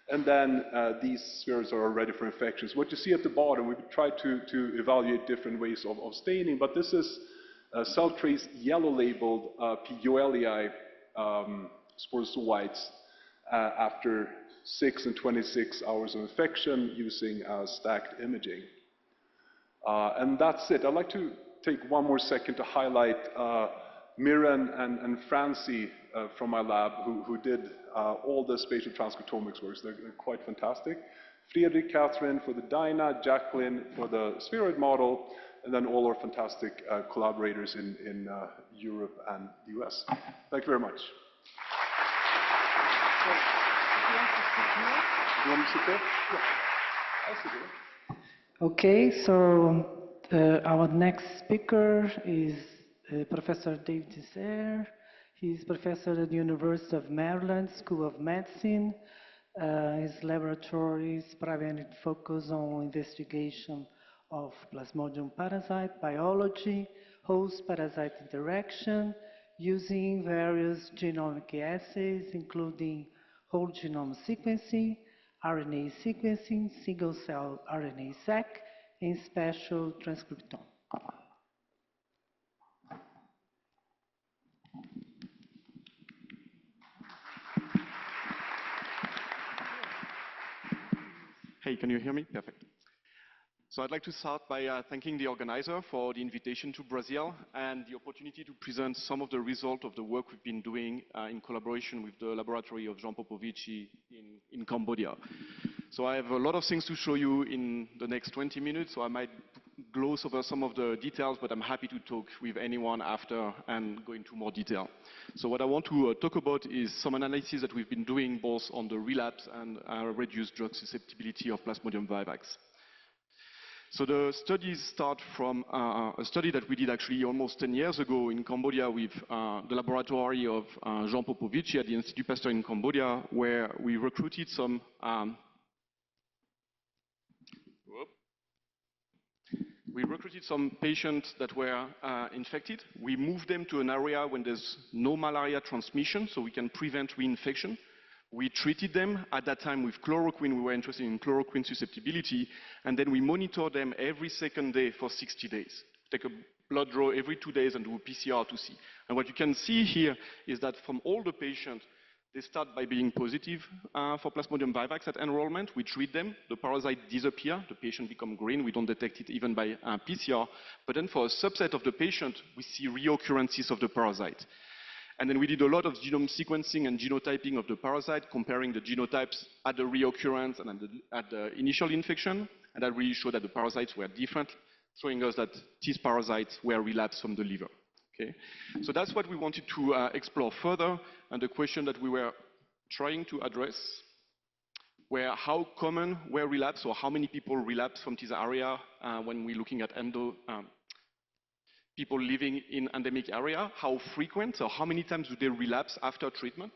and then these spheroids are ready for infections. What you see at the bottom, we've tried to evaluate different ways of staining, but this is cell trace yellow labeled P. yoellii sporozoites after 6 and 26 hours of infection using stacked imaging. And that's it. I'd like to take one more second to highlight Miran and Francie from my lab, who did all the spatial transcriptomics works. They're quite fantastic. Friedrich, Catherine for the DINA, Jacqueline for the spheroid model, and then all our fantastic collaborators in Europe and the US. Thank you very much. Do you want me to sit there? Yeah. I'll sit there. Okay, so our next speaker is Professor David Desser. He's professor at the University of Maryland School of Medicine. His laboratories primarily focus on investigation of Plasmodium parasite biology, host-parasite interaction, using various genomic assays, including whole genome sequencing, RNA sequencing, single-cell RNA-seq, and spatial transcriptome. Hey, can you hear me? Perfect. So I'd like to start by thanking the organizer for the invitation to Brazil and the opportunity to present some of the results of the work we've been doing in collaboration with the laboratory of Jean Popovici in Cambodia. So I have a lot of things to show you in the next 20 minutes, so I might gloss over some of the details, but I'm happy to talk with anyone after and go into more detail. So what I want to talk about is some analysis that we've been doing both on the relapse and reduced drug susceptibility of Plasmodium vivax. So the studies start from a study that we did actually almost 10 years ago in Cambodia with the laboratory of Jean Popovici at the Institut Pasteur in Cambodia, where we recruited some patients that were infected. We moved them to an area when there's no malaria transmission, so we can prevent reinfection. We treated them at that time with chloroquine. We were interested in chloroquine susceptibility, and then we monitored them every second day for 60 days. Take a blood draw every 2 days and do a PCR to see. And what you can see here is that from all the patients, They start by being positive for Plasmodium vivax at enrollment. We treat them. The parasite disappears. The patient becomes green. We don't detect it even by PCR. But then for a subset of the patient, we see reoccurrences of the parasite. And then we did a lot of genome sequencing and genotyping of the parasite, comparing the genotypes at the reoccurrence and at the initial infection. And that really showed that the parasites were different, showing us that these parasites were relapsed from the liver. Okay? So that's what we wanted to explore further. And the question that we were trying to address were how common were relapse, or how many people relapse from this area when we're looking at people living in endemic area, how frequent, or how many times do they relapse after treatment?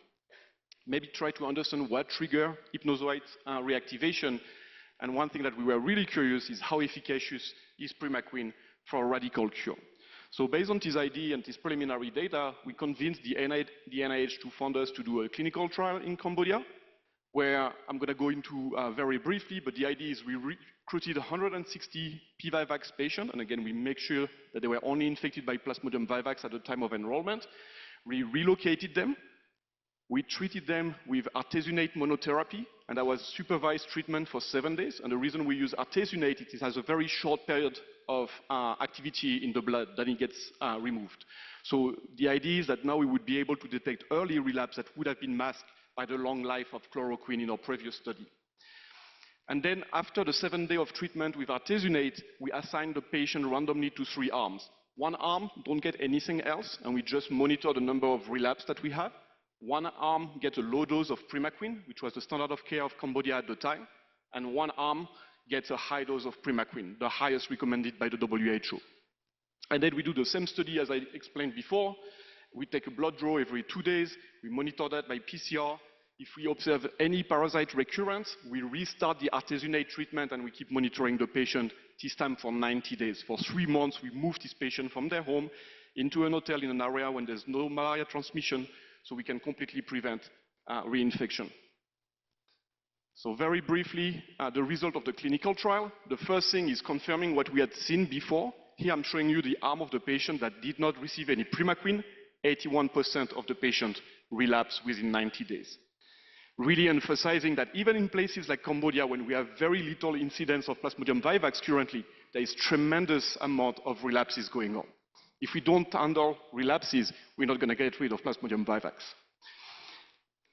Maybe try to understand what trigger hypnozoite reactivation. And one thing that we were really curious is how efficacious is primaquine for a radical cure. So based on this idea and this preliminary data, we convinced the NIH to fund us to do a clinical trial in Cambodia, where I'm going to go into very briefly, but the idea is we recruited 160 P-Vivax patients, and again, we make sure that they were only infected by Plasmodium vivax at the time of enrollment. We relocated them. We treated them with artesunate monotherapy, and that was supervised treatment for 7 days. And the reason we use artesunate, it has a very short period of activity in the blood, then it gets removed. So the idea is that now we would be able to detect early relapse that would have been masked by the long life of chloroquine in our previous study. And then after the 7 days of treatment with artesunate, we assigned the patient randomly to 3 arms. One arm don't get anything else, and we just monitor the number of relapse that we have. One arm gets a low dose of primaquine, which was the standard of care of Cambodia at the time, and one arm gets a high dose of primaquine, the highest recommended by the WHO. And then we do the same study as I explained before. We take a blood draw every 2 days. We monitor that by PCR. If we observe any parasite recurrence, we restart the artesunate treatment and we keep monitoring the patient, this time for 90 days. For 3 months, we move this patient from their home into an hotel in an area when there's no malaria transmission, so we can completely prevent reinfection. So very briefly, the result of the clinical trial. The first thing is confirming what we had seen before. Here I'm showing you the arm of the patient that did not receive any primaquine. 81% of the patients relapsed within 90 days. Really emphasizing that even in places like Cambodia, when we have very little incidence of Plasmodium vivax currently, there is tremendous amount of relapses going on. If we don't handle relapses, we're not going to get rid of Plasmodium vivax.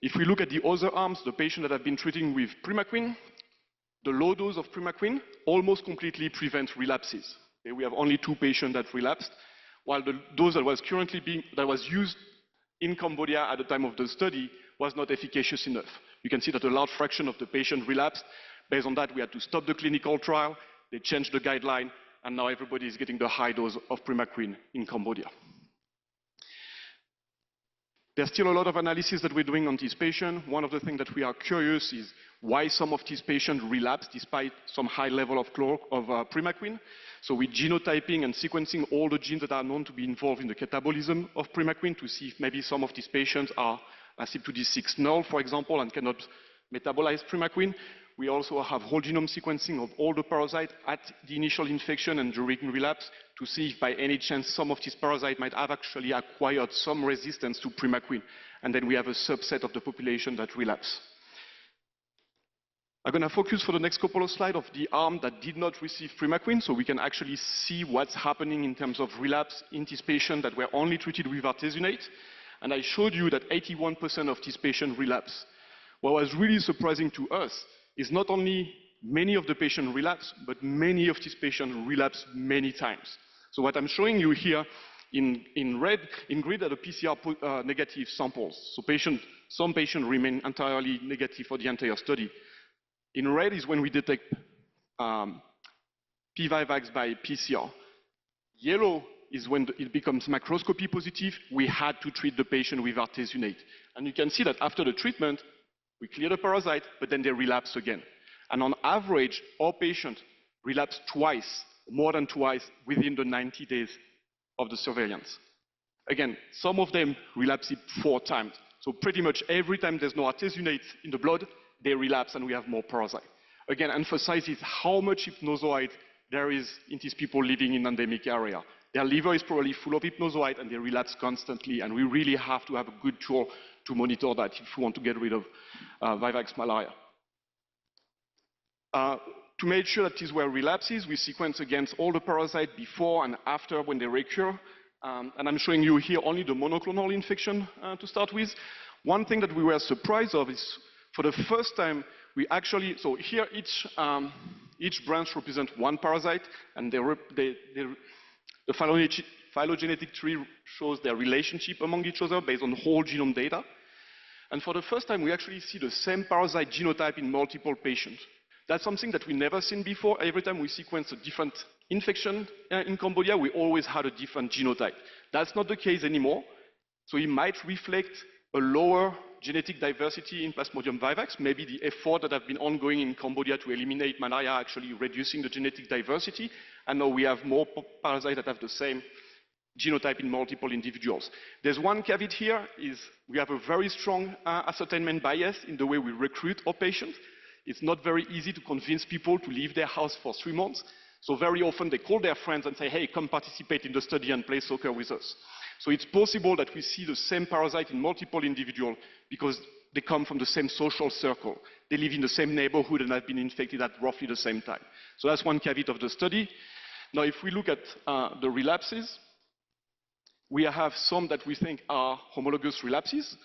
If we look at the other arms, the patients that have been treating with primaquine, the low dose of primaquine almost completely prevents relapses. Okay, we have only 2 patients that relapsed, while the dose that was used in Cambodia at the time of the study was not efficacious enough. You can see that a large fraction of the patients relapsed. Based on that, we had to stop the clinical trial. They changed the guideline, and now everybody is getting the high dose of primaquine in Cambodia. There's still a lot of analysis that we're doing on these patients. One of the things that we are curious is why some of these patients relapse despite some high level of primaquine. So we're genotyping and sequencing all the genes that are known to be involved in the catabolism of primaquine to see if maybe some of these patients are CYP2D6 null, for example, and cannot metabolize primaquine. We also have whole genome sequencing of all the parasites at the initial infection and during relapse to see if by any chance some of these parasites might have actually acquired some resistance to primaquine. And then we have a subset of the population that relapse. I'm going to focus for the next couple of slides of the arm that did not receive primaquine, so we can actually see what's happening in terms of relapse in these patients that were only treated with artesunate. And I showed you that 81% of these patients relapse. What was really surprising to us is not only many of the patients relapse, but many of these patients relapse many times. So what I'm showing you here in red, in green are the PCR negative samples. So some patients remain entirely negative for the entire study. In red is when we detect P-Vivax by PCR. Yellow is when it becomes macroscopy positive. We had to treat the patient with artesunate. And you can see that after the treatment, we clear the parasite, but then they relapse again. And on average, our patients relapse twice, more than twice, within the 90 days of the surveillance. Again, some of them relapse it 4 times. So pretty much every time there's no artesunate in the blood, they relapse and we have more parasite. Again, emphasizes how much hypnozoite there is in these people living in endemic area. Their liver is probably full of hypnozoite and they relapse constantly, and we really have to have a good tool to monitor that if we want to get rid of Vivax malaria. To make sure that these were relapses, we sequence against all the parasites before and after when they recur. And I'm showing you here only the monoclonal infection to start with. One thing that we were surprised of is for the first time, we actually, so here each branch represents one parasite, and the phylogenetic tree shows their relationship among each other based on whole genome data. And for the first time, we actually see the same parasite genotype in multiple patients. That's something that we never seen before. Every time we sequence a different infection in Cambodia, we always had a different genotype. That's not the case anymore. So it might reflect a lower genetic diversity in Plasmodium vivax. Maybe the effort that have been ongoing in Cambodia to eliminate malaria actually reducing the genetic diversity. And now we have more parasites that have the same genotype in multiple individuals. There's one caveat here, is we have a very strong ascertainment bias in the way we recruit our patients. It's not very easy to convince people to leave their house for 3 months. So very often they call their friends and say, hey, come participate in the study and play soccer with us. So it's possible that we see the same parasite in multiple individuals because they come from the same social circle. They live in the same neighborhood and have been infected at roughly the same time. So that's one caveat of the study. Now, if we look at the relapses, we have some that we think are homologous relapses,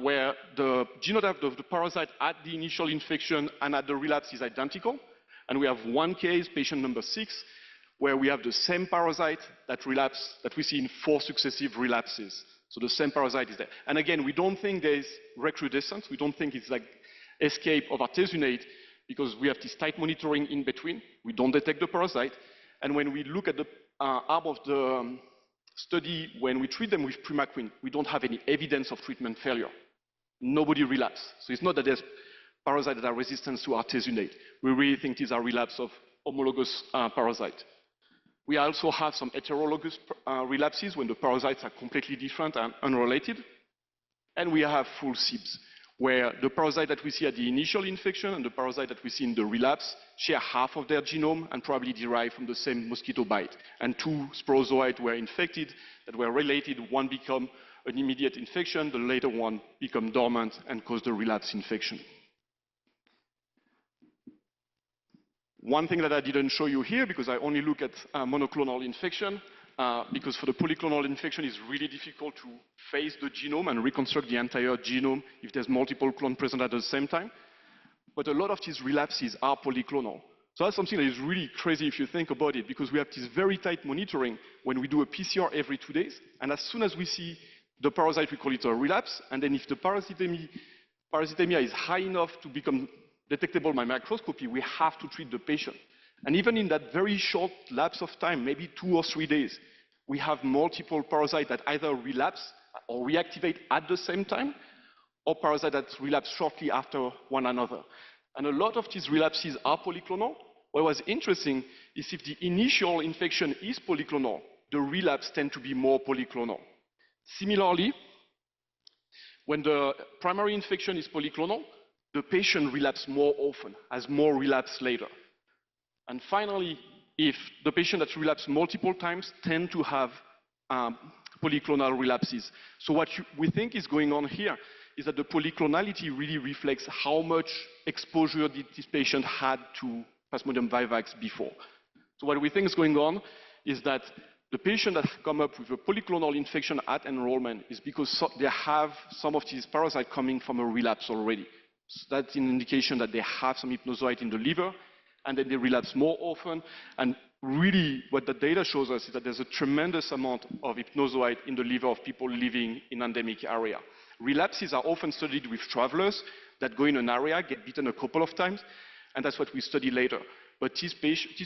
where the genotype of the parasite at the initial infection and at the relapse is identical. And we have one case, patient number 6, where we have the same parasite that relapse that we see in 4 successive relapses. So the same parasite is there. And again, we don't think there is recrudescence. We don't think it's like escape of artesunate because we have this tight monitoring in between. We don't detect the parasite. And when we look at the arm of the study, when we treat them with primaquine, we don't have any evidence of treatment failure. Nobody relapsed. So it's not that there's parasites that are resistant to artesunate. We really think these are relapse of homologous parasite. We also have some heterologous relapses when the parasites are completely different and unrelated. And we have full SIBs, where the parasite that we see at the initial infection and the parasite that we see in the relapse share half of their genome and probably derive from the same mosquito bite. And 2 sporozoites were infected that were related. One become an immediate infection, the later one become dormant and cause the relapse infection. One thing that I didn't show you here, because I only look at monoclonal infection, because for the polyclonal infection, it's really difficult to phase the genome and reconstruct the entire genome if there's multiple clones present at the same time. But a lot of these relapses are polyclonal. So that's something that is really crazy if you think about it, because we have this very tight monitoring when we do a PCR every 2 days. And as soon as we see the parasite, we call it a relapse. And then if the parasitemia is high enough to become detectable by microscopy, we have to treat the patient. And even in that very short lapse of time, maybe 2 or 3 days, we have multiple parasites that either relapse or reactivate at the same time, or parasites that relapse shortly after one another. And a lot of these relapses are polyclonal. What was interesting is if the initial infection is polyclonal, the relapse tend to be more polyclonal. Similarly, when the primary infection is polyclonal, the patient relapses more often, has more relapse later. And finally, if the patient that relapses multiple times tend to have polyclonal relapses. So what we think is going on here is that the polyclonality really reflects how much exposure this patient had to Plasmodium vivax before. So what we think is going on is that the patient that come up with a polyclonal infection at enrollment is because they have some of these parasites coming from a relapse already. So that's an indication that they have some hypnozoite in the liver, and then they relapse more often. And really, what the data shows us is that there's a tremendous amount of hypnozoite in the liver of people living in endemic area. Relapses are often studied with travelers that go in an area, get bitten a couple of times, and that's what we study later. But these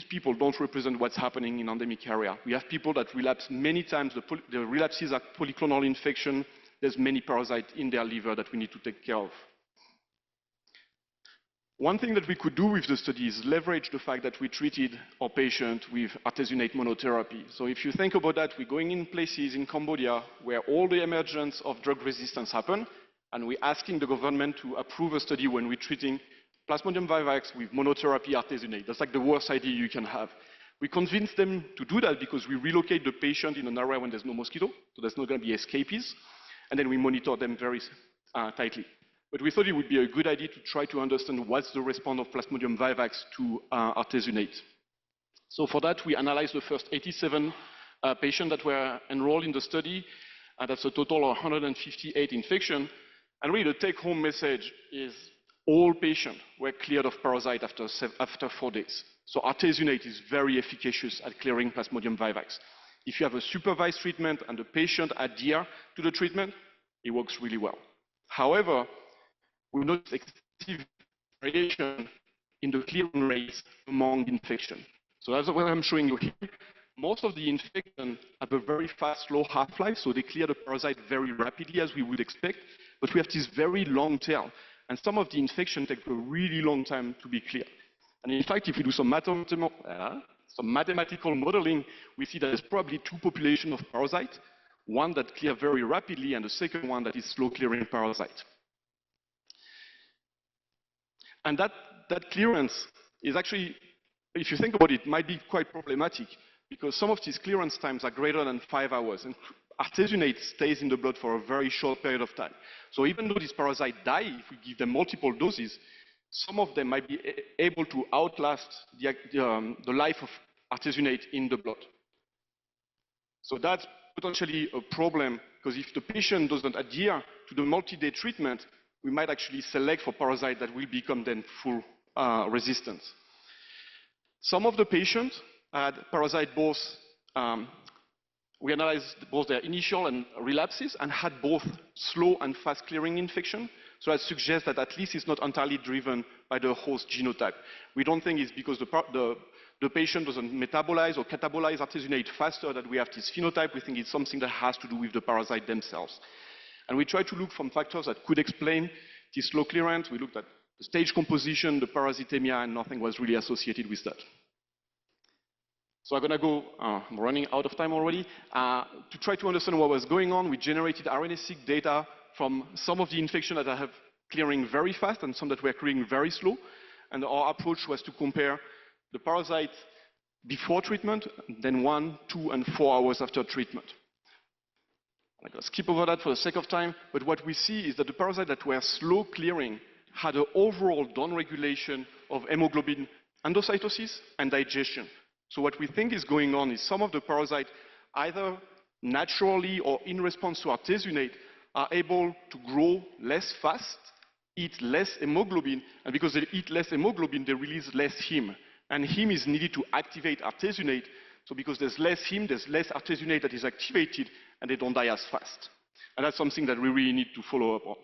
people don't represent what's happening in endemic area. We have people that relapse many times. The relapses are polyclonal infection. There's many parasites in their liver that we need to take care of. One thing that we could do with the study is leverage the fact that we treated our patient with artesunate monotherapy. So if you think about that, we're going in places in Cambodia where all the emergence of drug resistance happen, and we're asking the government to approve a study when we're treating Plasmodium vivax with monotherapy artesunate. That's like the worst idea you can have. We convince them to do that because we relocate the patient in an area when there's no mosquito, so there's not going to be escapees, and then we monitor them very tightly. But we thought it would be a good idea to try to understand what's the response of Plasmodium vivax to artesunate. So for that, we analyzed the first 87 patients that were enrolled in the study. That's a total of 158 infections. And really the take-home message is all patients were cleared of parasite after 4 days. So artesunate is very efficacious at clearing Plasmodium vivax. If you have a supervised treatment and the patient adhere to the treatment, it works really well. However, we notice excessive variation in the clearance rates among the infection. So that's what I'm showing you here. Most of the infections have a very fast, slow half-life, so they clear the parasite very rapidly, as we would expect. But we have this very long tail, and some of the infections take a really long time to be cleared. And in fact, if we do some mathematical modeling, we see that there's probably two populations of parasite, one that clear very rapidly, and the second one that is slow clearing parasite. And that clearance is actually, if you think about it, might be quite problematic, because some of these clearance times are greater than 5 hours, and artesunate stays in the blood for a very short period of time. So even though these parasites die, if we give them multiple doses, some of them might be able to outlast the life of artesunate in the blood. So that's potentially a problem, because if the patient doesn't adhere to the multi-day treatment, we might actually select for parasite that will become then full resistance. Some of the patients had parasite both, we analyzed both their initial and relapses and had both slow and fast clearing infection. So that suggests that at least it's not entirely driven by the host genotype. We don't think it's because the patient doesn't metabolize or catabolize artesunate faster that we have this phenotype. We think it's something that has to do with the parasite themselves. And we tried to look for factors that could explain this slow clearance. We looked at the stage composition, the parasitemia, and nothing was really associated with that. So I'm going to go, I'm running out of time already. To try to understand what was going on, we generated RNA-seq data from some of the infections that have clearing very fast and some that were clearing very slow. And our approach was to compare the parasite before treatment, then 1, 2, and 4 hours after treatment. I'm going to skip over that for the sake of time, but what we see is that the parasites that were slow clearing had an overall downregulation of hemoglobin endocytosis and digestion. So what we think is going on is some of the parasites, either naturally or in response to artesunate, are able to grow less fast, eat less hemoglobin, and because they eat less hemoglobin, they release less heme. And heme is needed to activate artesunate, so because there's less heme, there's less artesunate that is activated, and they don't die as fast. And that's something that we really need to follow up on.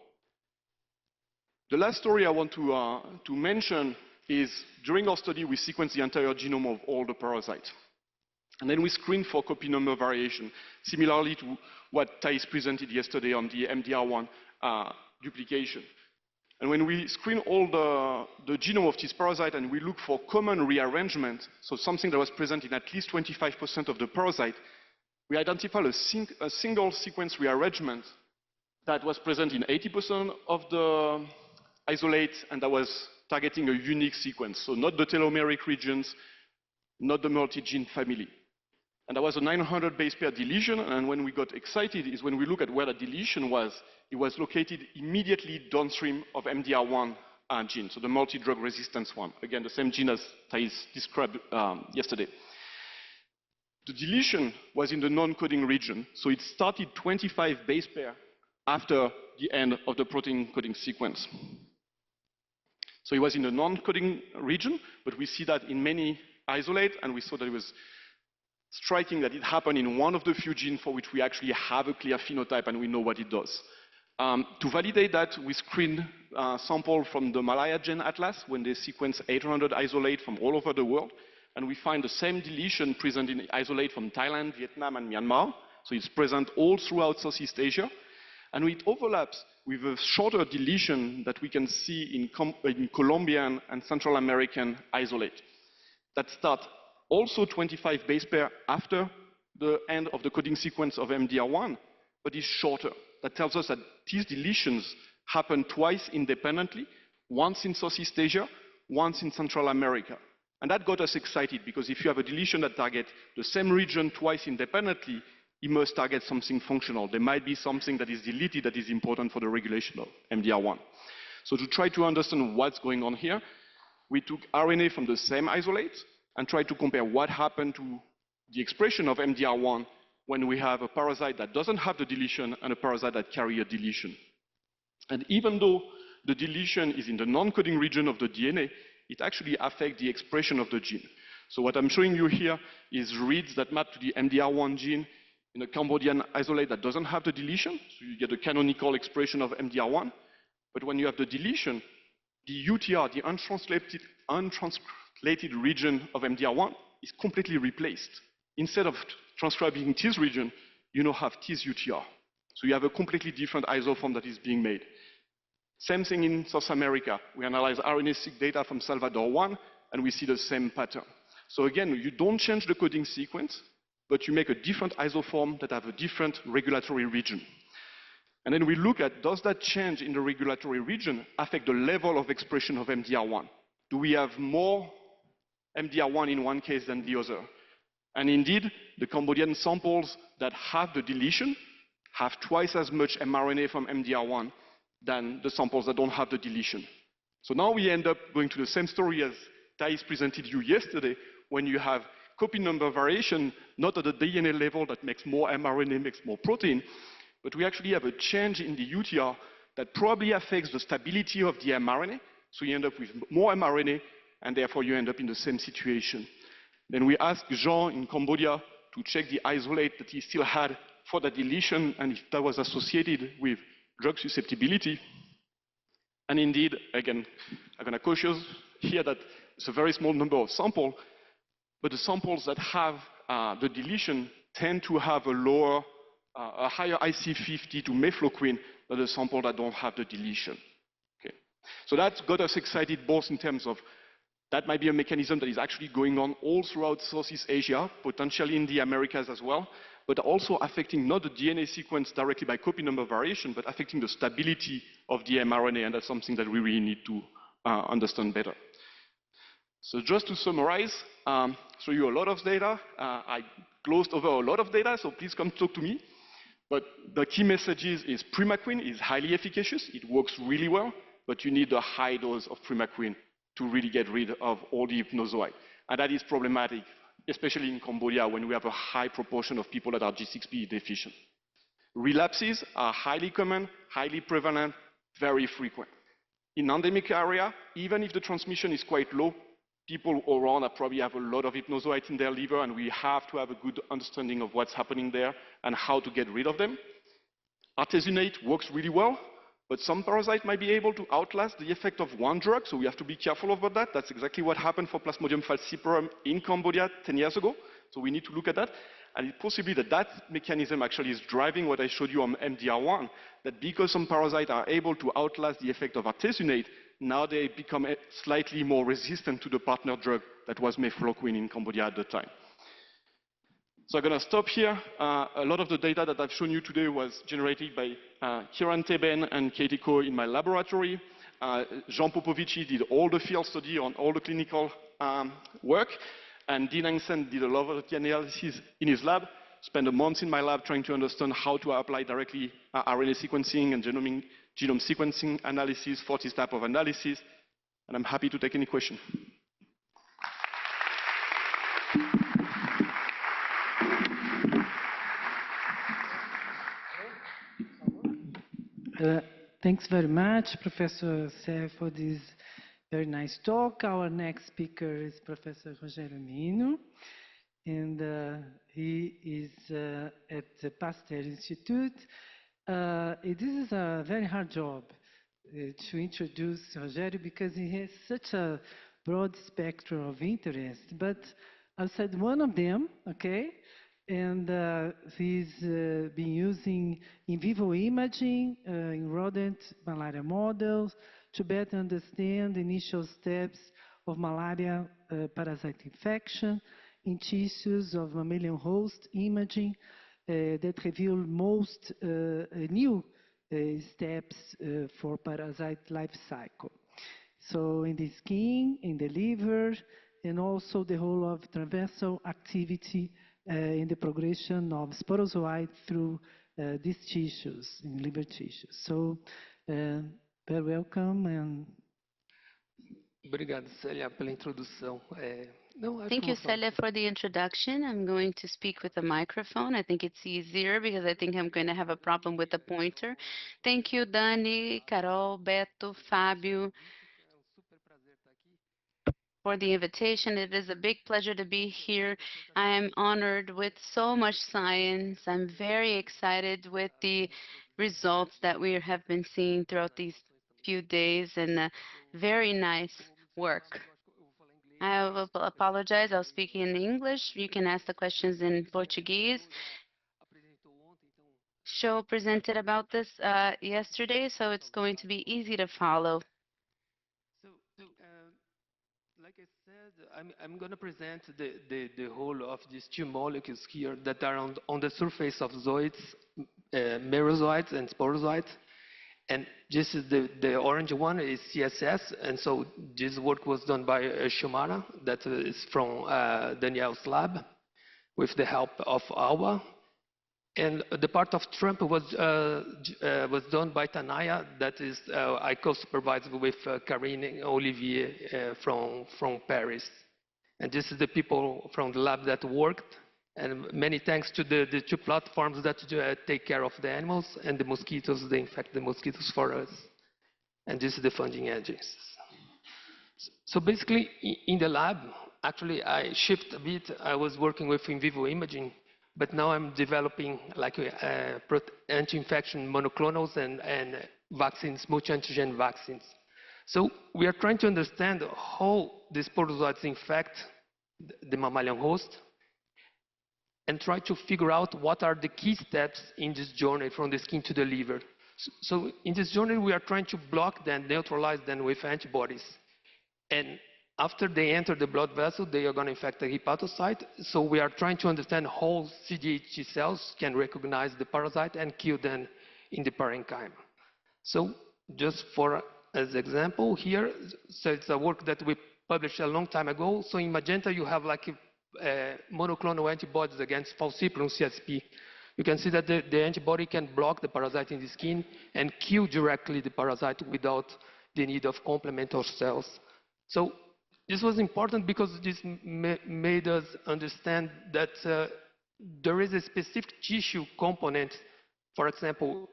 The last story I want to mention is during our study, we sequenced the entire genome of all the parasites. And then we screened for copy number variation, similarly to what Thais presented yesterday on the MDR1 duplication. And when we screen all the genome of this parasite and we look for common rearrangement, so something that was present in at least 25% of the parasite, we identified a single sequence rearrangement that was present in 80% of the isolates, and that was targeting a unique sequence. So not the telomeric regions, not the multi-gene family. And that was a 900 base pair deletion, and when we got excited is when we look at where the deletion was, it was located immediately downstream of MDR1 gene, so the multi-drug resistance one. Again, the same gene as Thais described yesterday. The deletion was in the non-coding region, so it started 25 base pair after the end of the protein coding sequence. So it was in the non-coding region, but we see that in many isolates, and we saw that it was striking that it happened in one of the few genes for which we actually have a clear phenotype and we know what it does. To validate that, we screened sample from the Malaya Gene Atlas when they sequence 800 isolates from all over the world, and we find the same deletion present in isolate from Thailand, Vietnam, and Myanmar. So it's present all throughout Southeast Asia, and it overlaps with a shorter deletion that we can see in Colombian and Central American isolate that start also 25 base pair after the end of the coding sequence of MDR1, but is shorter. That tells us that these deletions happen twice independently, once in Southeast Asia, once in Central America. And that got us excited, because if you have a deletion that targets the same region twice independently, it must target something functional. There might be something that is deleted that is important for the regulation of MDR1. So to try to understand what's going on here, we took RNA from the same isolate and tried to compare what happened to the expression of MDR1 when we have a parasite that doesn't have the deletion and a parasite that carry a deletion. And even though the deletion is in the non-coding region of the DNA, it actually affects the expression of the gene. So what I'm showing you here is reads that map to the MDR1 gene in a Cambodian isolate that doesn't have the deletion. So you get a canonical expression of MDR1. But when you have the deletion, the UTR, the untranslated region of MDR1, is completely replaced. Instead of transcribing TIS region, you now have TIS UTR. So you have a completely different isoform that is being made. Same thing in South America. We analyze RNA-seq data from Salvador 1, and we see the same pattern. So again, you don't change the coding sequence, but you make a different isoform that have a different regulatory region. And then we look at, does that change in the regulatory region affect the level of expression of MDR1? Do we have more MDR1 in one case than the other? And indeed, the Cambodian samples that have the deletion have twice as much mRNA from MDR1 than the samples that don't have the deletion. So now we end up going to the same story as Thais presented you yesterday, when you have copy number variation, not at the DNA level that makes more mRNA, makes more protein, but we actually have a change in the UTR that probably affects the stability of the mRNA. So you end up with more mRNA, and therefore you end up in the same situation. Then we asked Jean in Cambodia to check the isolate that he still had for the deletion, and if that was associated with drug susceptibility. And indeed, again, I'm going to cautious here that it's a very small number of samples, but the samples that have the deletion tend to have a higher IC50 to mefloquine than the samples that don't have the deletion. Okay. So that got us excited both in terms of that might be a mechanism that is actually going on all throughout Southeast Asia, potentially in the Americas as well, but also affecting not the DNA sequence directly by copy number variation, but affecting the stability of the mRNA, and that's something that we really need to understand better. So just to summarize, show you a lot of data. I glossed over a lot of data, so please come talk to me. But the key message is primaquine is highly efficacious. It works really well, but you need a high dose of primaquine to really get rid of all the hypnozoa. And that is problematic, especially in Cambodia when we have a high proportion of people that are G6PD deficient. Relapses are highly common, highly prevalent, very frequent. In endemic area, even if the transmission is quite low, people around probably have a lot of hypnozoites in their liver, and we have to have a good understanding of what's happening there and how to get rid of them. Artesunate works really well, but some parasites might be able to outlast the effect of one drug, so we have to be careful about that. That's exactly what happened for Plasmodium falciparum in Cambodia 10 years ago, so we need to look at that. And it's possibly that mechanism actually is driving what I showed you on MDR1, that because some parasites are able to outlast the effect of artesunate, now they become slightly more resistant to the partner drug that was mefloquine in Cambodia at the time. So I'm going to stop here. A lot of the data that I've shown you today was generated by Kiran Teben and Katie Ko in my laboratory. Jean Popovici did all the field study on all the clinical work. And Dean Angsen did a lot of the analysis in his lab, spent a month in my lab trying to understand how to apply directly RNA sequencing and genome sequencing analysis for this type of analysis. And I'm happy to take any question. Thanks very much, Professor Se, for this very nice talk. Our next speaker is Professor Rogério Minho, and he is at the Pasteur Institute. This is a very hard job to introduce Rogério because he has such a broad spectrum of interest, but I've said one of them, okay? And he's been using in vivo imaging in rodent malaria models to better understand the initial steps of malaria parasite infection in tissues of mammalian host imaging that reveal most new steps for parasite life cycle. So in the skin, in the liver, and also the whole of transversal activity in the progression of sporozoite through these tissues, in liver tissues. So, very welcome and Obrigado, Célia, pela introdução. Não, acho que Thank eu you, vou falar. Celia, for the introduction. I'm going to speak with the microphone. I think it's easier because I think I'm going to have a problem with the pointer. Thank you, Dani, Carol, Beto, Fábio, É um super prazer estar aqui. for the invitation. It is a big pleasure to be here. I am honored with so much science. I'm very excited with the results that we have been seeing throughout these few days and very nice work. Eu vou falar inglês. I will apologize. I'll speak in English. You can ask the questions in Portuguese. Apresentou ontem, então. Show presented about this yesterday, so it's going to be easy to follow. So, like I said, I'm going to present the whole of these two molecules here that are on the surface of zoids, merozoites and sporozoites. And this is the orange one is CSS, and so this work was done by Shumara, that is from Daniel's lab, with the help of Alba. And the part of Trump was done by Tanaya, that is I co-supervised with Karine and Olivier from Paris. And this is the people from the lab that worked. And many thanks to the two platforms that take care of the animals and the mosquitoes, they infect the mosquitoes for us. And this is the funding agencies. So basically, in the lab, actually I shift a bit. I was working with in vivo imaging, but now I'm developing like anti-infection monoclonals and vaccines, multi-antigen vaccines. So we are trying to understand how the sporozoites infect the mammalian host, and try to figure out what are the key steps in this journey from the skin to the liver. So in this journey, we are trying to block them, neutralize them with antibodies. And after they enter the blood vessel, they are going to infect the hepatocyte. So we are trying to understand how CD8 T cells can recognize the parasite and kill them in the parenchyma. So just for as example here, so it's a work that we published a long time ago. So in magenta, you have like monoclonal antibodies against falciparum CSP. You can see that the antibody can block the parasite in the skin and kill directly the parasite without the need of complement or cells. So this was important because this made us understand that there is a specific tissue component, for example,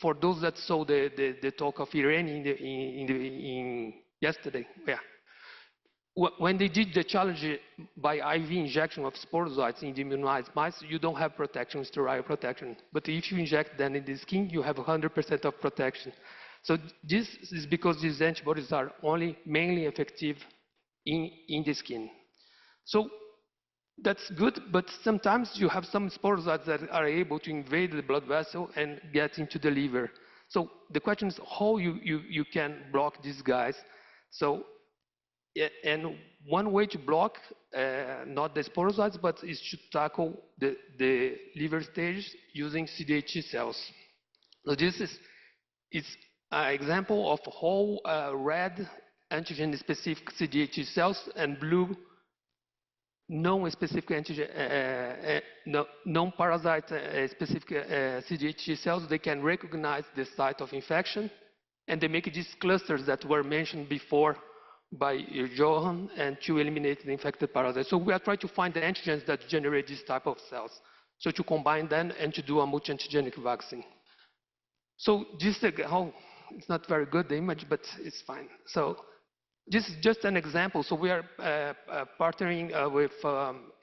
for those that saw the talk of Irene in yesterday. Yeah. When they did the challenge by IV injection of sporozoites in the immunized mice, you don't have protection, sterile protection. But if you inject them in the skin, you have 100% of protection. So this is because these antibodies are only mainly effective in the skin. So that's good, but sometimes you have some sporozoites that are able to invade the blood vessel and get into the liver. So the question is how you can block these guys. So and one way to block, not the sporozoites, but is to tackle the liver stage using CD8 T cells. So this is an example of how red antigen-specific CD8 T cells and blue non-specific antigen, non-parasite specific CD8 T cells, they can recognize the site of infection, and they make these clusters that were mentioned before by Johan, and to eliminate the infected parasites. So we are trying to find the antigens that generate this type of cells. So to combine them and to do a multi-antigenic vaccine. So this, it's not very good, the image, but it's fine. So this is just an example. So we are partnering with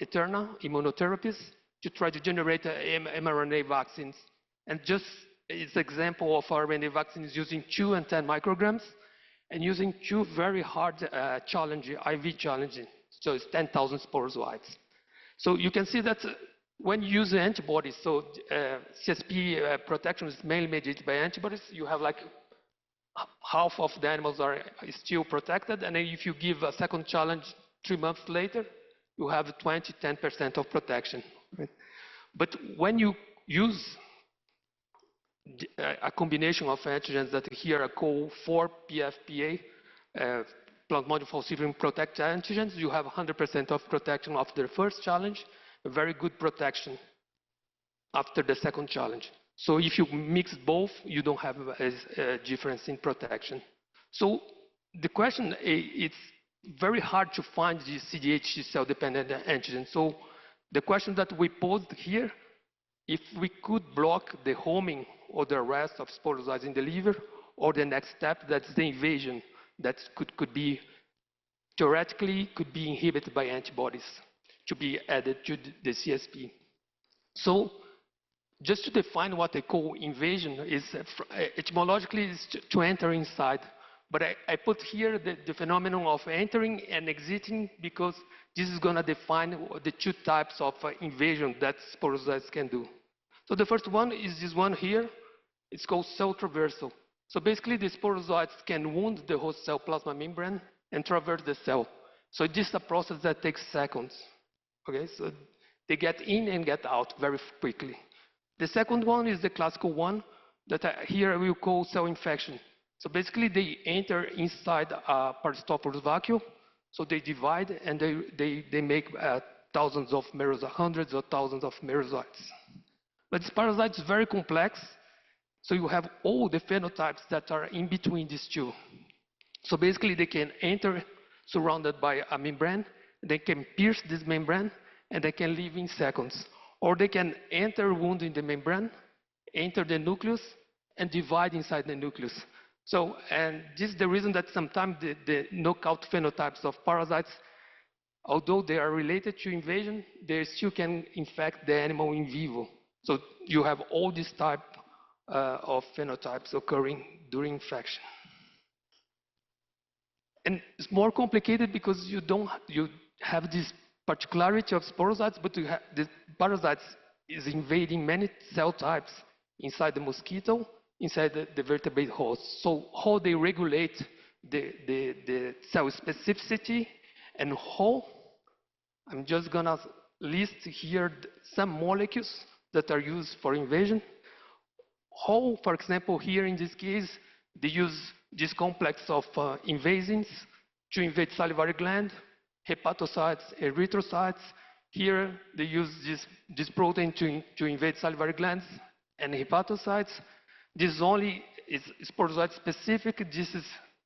Eterna Immunotherapies to try to generate mRNA vaccines. And just it's example of RNA vaccines using 2 and 10 micrograms, and using 2 very hard IV challenges, so it's 10,000 sporozoites. So you can see that when you use antibodies, so CSP protection is mainly mediated by antibodies, you have like half of the animals are still protected, and then if you give a second challenge 3 months later, you have 10% of protection. Right? But when you use a combination of antigens that here are called 4-PFPA, plant module falciparum protect antigens, you have 100% of protection of the first challenge, a very good protection after the second challenge. So if you mix both, you don't have a difference in protection. So the question, it's very hard to find the CD8 cell-dependent antigen. So the question that we posed here, if we could block the homing or the arrest of sporozoites in the liver, or the next step, that's the invasion, that could be, theoretically, could be inhibited by antibodies to be added to the CSP. So just to define what they call invasion is, etymologically, is to enter inside. But I put here the phenomenon of entering and exiting because this is going to define the two types of invasion that sporozoites can do. So the first one is this one here. It's called cell traversal. So basically, the sporozoites can wound the host cell plasma membrane and traverse the cell. So this is a process that takes seconds. Okay, so they get in and get out very quickly. The second one is the classical one that here I will call cell infection. So basically, they enter inside a parasitophorus vacuole. So they divide and they make thousands of merozoites, hundreds or thousands of merozoites. But this parasite is very complex. So you have all the phenotypes that are in between these two. So basically, they can enter surrounded by a membrane. They can pierce this membrane, and they can leave in seconds. Or they can enter wounding the membrane, enter the nucleus, and divide inside the nucleus. So, and this is the reason that sometimes the knockout phenotypes of parasites, although they are related to invasion, they still can infect the animal in vivo. So you have all these type of phenotypes occurring during infection. And it's more complicated because you have this particularity of sporozoites, but the parasites is invading many cell types inside the mosquito, inside the vertebrate host. So how they regulate the cell specificity and how, I'm just gonna list here some molecules that are used for invasion. How, for example, here in this case, they use this complex of invasins to invade salivary gland, hepatocytes, erythrocytes. Here, they use this protein to invade salivary glands and hepatocytes. This only is sporozoite specific. This is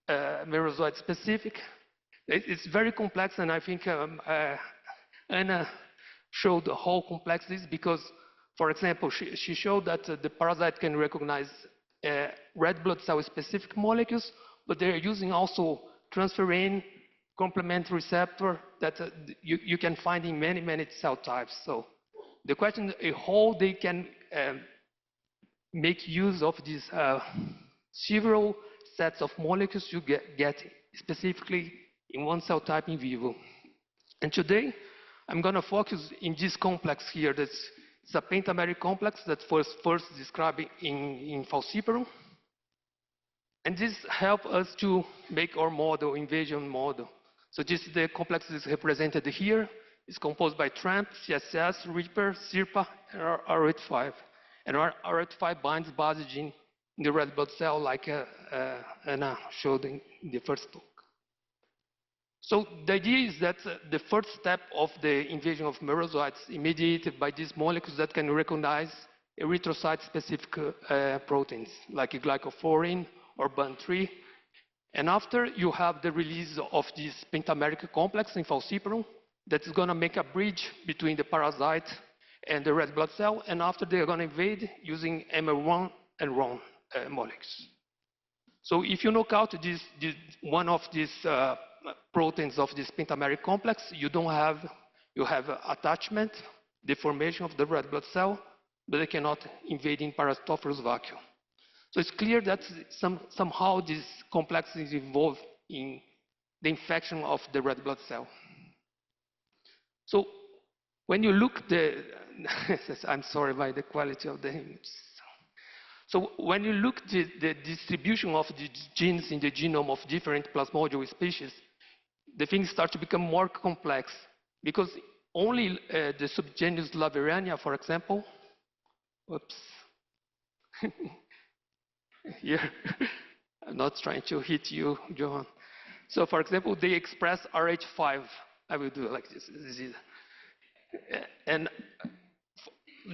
merozoite specific. It's very complex, and I think Anna showed how complex it is because, for example, she showed that the parasite can recognize red blood cell specific molecules, but they're using also transferrin, complement receptor that you can find in many, many cell types. So the question is how they can make use of these several sets of molecules you get specifically in one cell type in vivo. And today, I'm going to focus in this complex here. It's a pentameric complex that was first described in falciparum. And this helps us to make our model, invasion model. So this is the complex is represented here. It's composed by TRAMP, CSS, Reaper, SIRPA, and RH5. And RH5 binds basogene in the red blood cell like Anna showed in the first talk. So the idea is that the first step of the invasion of merozoites is mediated by these molecules that can recognize erythrocyte-specific proteins, like glycophorin or BAN3. And after, you have the release of this pentameric complex in falciparum that is going to make a bridge between the parasite and the red blood cell. And after, they're going to invade using MR1 and RON molecules. So if you knock out one of these proteins of this pentameric complex, you have attachment, deformation of the red blood cell, but they cannot invade in parasitophorus vacuole. So it's clear that somehow this complex is involved in the infection of the red blood cell. So when you look I'm sorry about the quality of the image. So when you look at the distribution of the genes in the genome of different plasmodial species, the things start to become more complex because only the subgenus Laverania, for example, whoops, here, I'm not trying to hit you, Johan. So for example, they express RH5. I will do it like this. And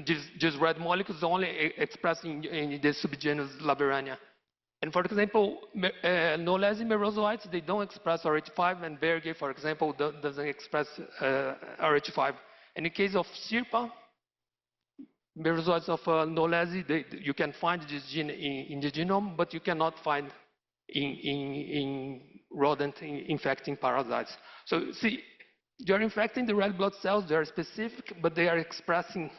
these red molecules only expressed in the subgenus Laberania. And for example, Knowlesi merozoites, they don't express RH5, and Berge, for example, doesn't express RH5. In the case of Sirpa, merozoites of Knowlesi, you can find this gene in the genome, but you cannot find in rodent infecting parasites. So see, they are infecting the red blood cells, they are specific, but they are expressing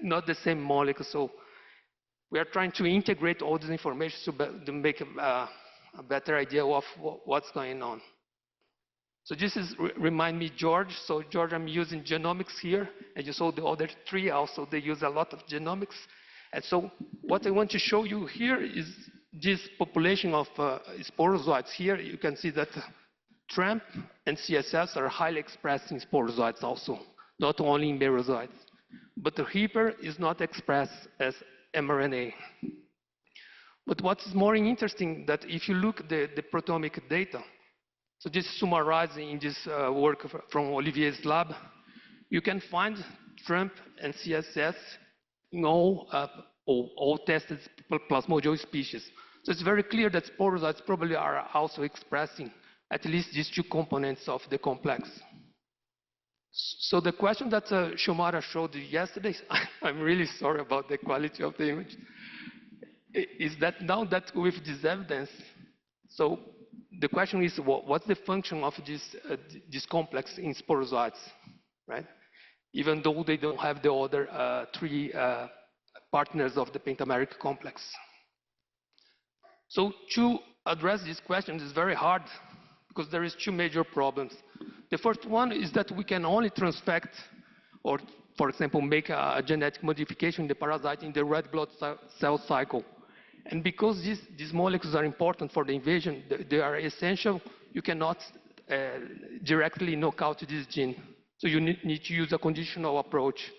not the same molecule. So we are trying to integrate all this information to make a better idea of what's going on. So this is remind me George. So George, I'm using genomics here, and you saw the other three also, they use a lot of genomics. And so what I want to show you here is this population of sporozoites. Here you can see that TRAMP and CSS are highly expressed in sporozoites also, not only in merozoites. But the HEPR is not expressed as mRNA. But what's more interesting that if you look at the proteomic data, so this is summarized in this work from Olivier's lab, you can find TRAMP and CSS in all tested plasmodial species. So it's very clear that sporozoites probably are also expressing at least these two components of the complex. So the question that Shomara showed yesterday, I'm really sorry about the quality of the image, is that now that with this evidence, so the question is what's the function of this complex in sporozoites, right? Even though they don't have the other three partners of the pentameric complex. So to address these questions is very hard because there is two major problems. The first one is that we can only transfect or, for example, make a genetic modification in the parasite in the red blood cell cycle. And because these molecules are important for the invasion, they are essential, you cannot directly knock out this gene. So you need to use a conditional approach.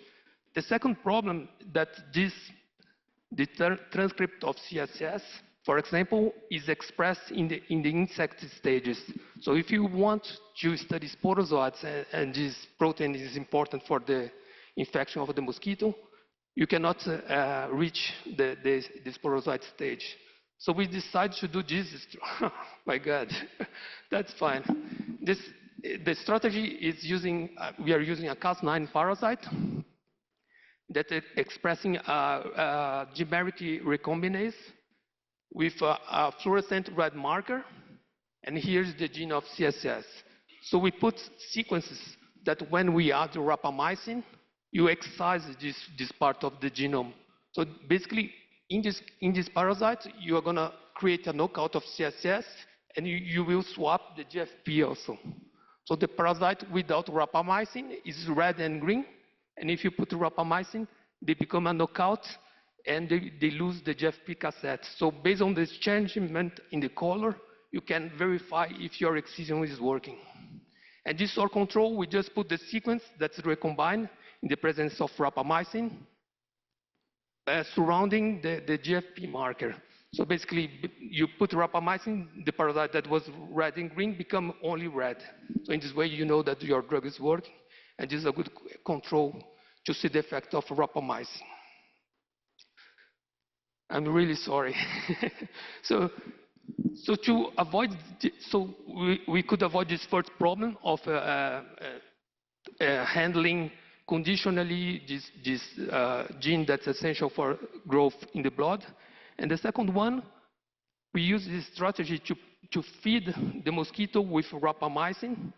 The second problem that the transcript of CSS, for example, is expressed in the insect stages. So if you want to study sporozoites and this protein is important for the infection of the mosquito, you cannot reach the sporozoite stage. So we decided to do this. My God, that's fine. The strategy is we are using a Cas9 parasite that is expressing a dimeric recombinase with a fluorescent red marker, and here's the gene of CSS. So we put sequences that when we add rapamycin, you excise this part of the genome. So basically, in this parasite, you are going to create a knockout of CSS, and you will swap the GFP also. So the parasite without rapamycin is red and green, and if you put rapamycin, they become a knockout, and they lose the GFP cassette. So based on this changement in the color, you can verify if your excision is working. And this for control, we just put the sequence that's recombined in the presence of rapamycin surrounding the GFP marker. So basically, you put rapamycin, the parasite that was red and green become only red. So in this way, you know that your drug is working, and this is a good control to see the effect of rapamycin. I'm really sorry. so to avoid, we could avoid this first problem of handling conditionally this gene that's essential for growth in the blood. And the second one, we use this strategy to feed the mosquito with rapamycin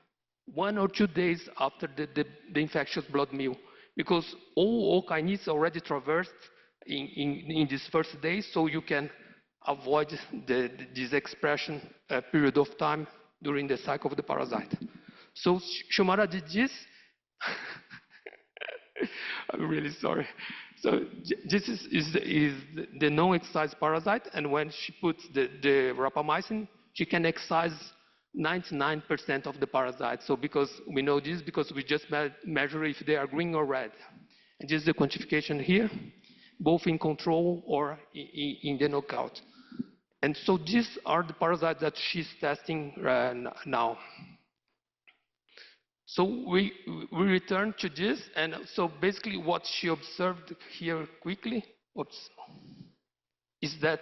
1 or 2 days after the infectious blood meal, because all kinases already traversed in these first days, so you can avoid this expression period of time during the cycle of the parasite. So Shomara did this. I'm really sorry. So this is the non-excised parasite, and when she puts the rapamycin, she can excise 99% of the parasite. So because we know this, because we just measure if they are green or red. And this is the quantification here, both in control or in the knockout. And so these are the parasites that she's testing now. So we return to this, and so basically what she observed here quickly is that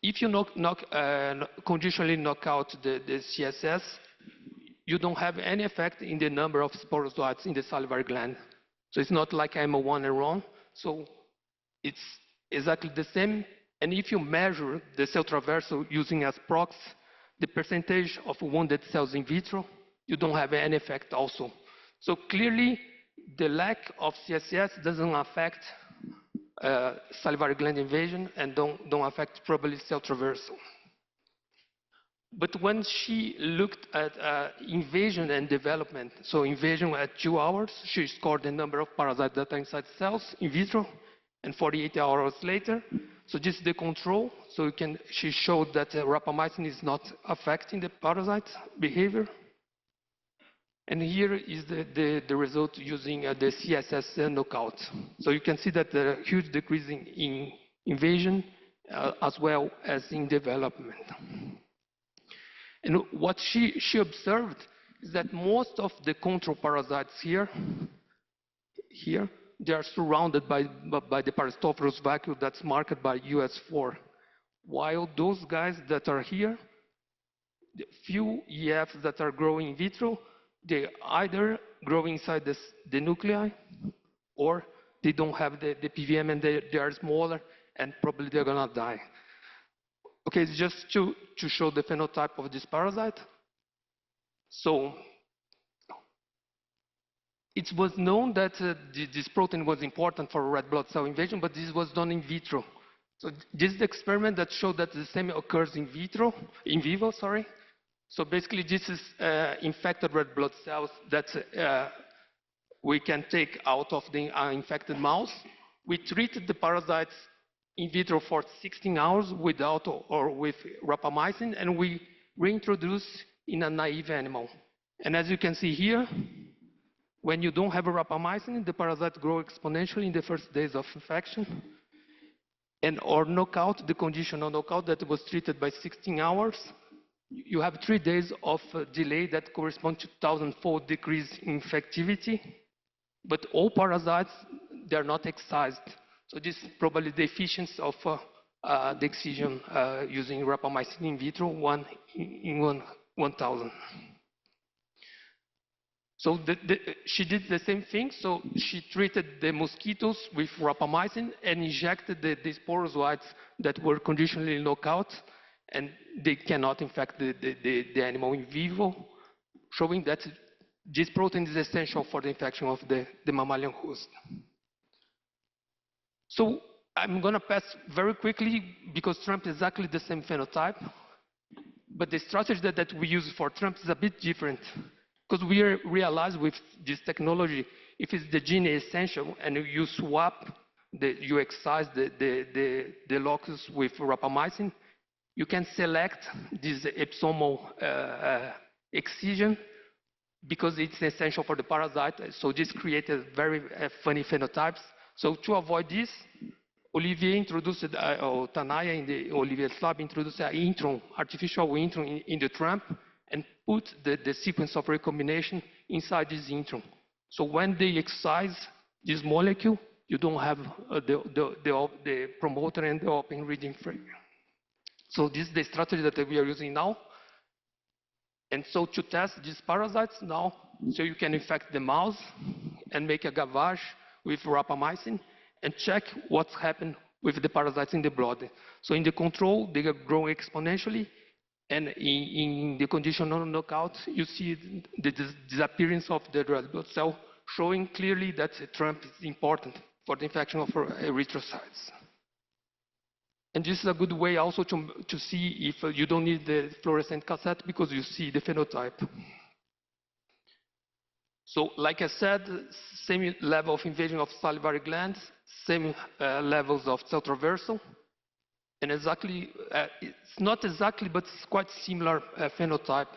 if you conditionally knock out the CSS, you don't have any effect in the number of sporozoites in the salivary gland. So it's not like I'm a one and wrong. So it's exactly the same. And if you measure the cell traversal using as proxy the percentage of wounded cells in vitro, you don't have any effect also. So clearly, the lack of CSS doesn't affect salivary gland invasion and don't affect probably cell traversal. But when she looked at invasion and development, so invasion at 2 hours, she scored the number of parasite that are inside cells in vitro, and 48 hours later, so this is the control. So she showed that rapamycin is not affecting the parasite behavior. And here is the result using the CSS knockout. So you can see that there are huge decrease in invasion as well as in development. And what she observed is that most of the control parasites here, they are surrounded by the parasitophorus vacuole that's marked by US4. While those guys that are here, the few EFs that are growing in vitro, they either grow inside the nuclei, or they don't have the PVM and they are smaller and probably they're gonna die. Okay, it's just to show the phenotype of this parasite. So it was known that this protein was important for red blood cell invasion, but this was done in vitro. So this is the experiment that showed that the same occurs in vivo, sorry. So basically, this is infected red blood cells that we can take out of the infected mouse. We treated the parasites in vitro for 16 hours without or with rapamycin, and we reintroduce in a naive animal. And as you can see here, when you don't have a rapamycin, the parasites grow exponentially in the first days of infection. And or knockout, the conditional knockout that was treated by 16 hours, you have 3 days of delay that correspond to 1,000-fold decrease in infectivity. But all parasites, they're not excised. So this is probably the efficiency of the excision using rapamycin in vitro, 1 in 1,000. So she did the same thing. So she treated the mosquitoes with rapamycin and injected the sporozoites that were conditionally knocked out, and they cannot infect the animal in vivo, showing that this protein is essential for the infection of the mammalian host. So I'm going to pass very quickly because TRAMP is exactly the same phenotype, but the strategy that we use for TRAMP is a bit different. Because we realize with this technology, if it's the gene essential and you swap, you excise the locus with rapamycin, you can select this episomal excision because it's essential for the parasite. So this created very funny phenotypes. So to avoid this, Olivier introduced, or Tanaya in the Olivier's lab introduced an intron, artificial intron in the TRAMP, and put the sequence of recombination inside this intron. So when they excise this molecule, you don't have the promoter and the open reading frame. So this is the strategy that we are using now. And so to test these parasites now, so you can infect the mouse and make a gavage with rapamycin and check what's happened with the parasites in the blood. So in the control, they are growing exponentially. And in the conditional knockout, you see the disappearance of the red blood cell, showing clearly that TRAMP is important for the infection of erythrocytes. And this is a good way also to see if you don't need the fluorescent cassette because you see the phenotype. So like I said, same level of invasion of salivary glands, same levels of cell traversal. And exactly, it's not exactly, but it's quite similar phenotype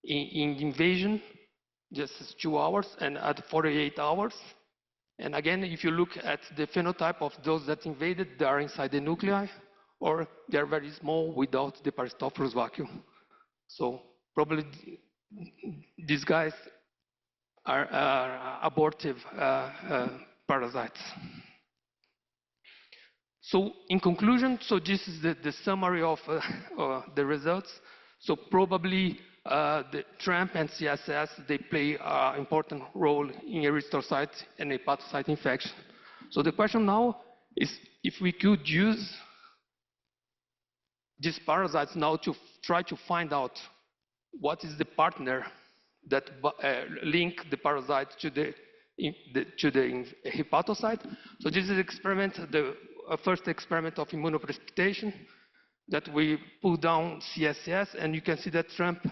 in invasion, just 2 hours, and at 48 hours. And again, if you look at the phenotype of those that invaded, they are inside the nuclei, or they are very small without the parasitophorus vacuole. So probably these guys are abortive parasites. So in conclusion, so this is the summary of the results. So probably the TRAMP and CSS, they play an important role in erythrocyte and hepatocyte infection. So the question now is if we could use these parasites now to try to find out what is the partner that link the parasite to the hepatocyte. So this is experiment, the first experiment of immunoprecipitation that we pull down CSS, and you can see that TRAMP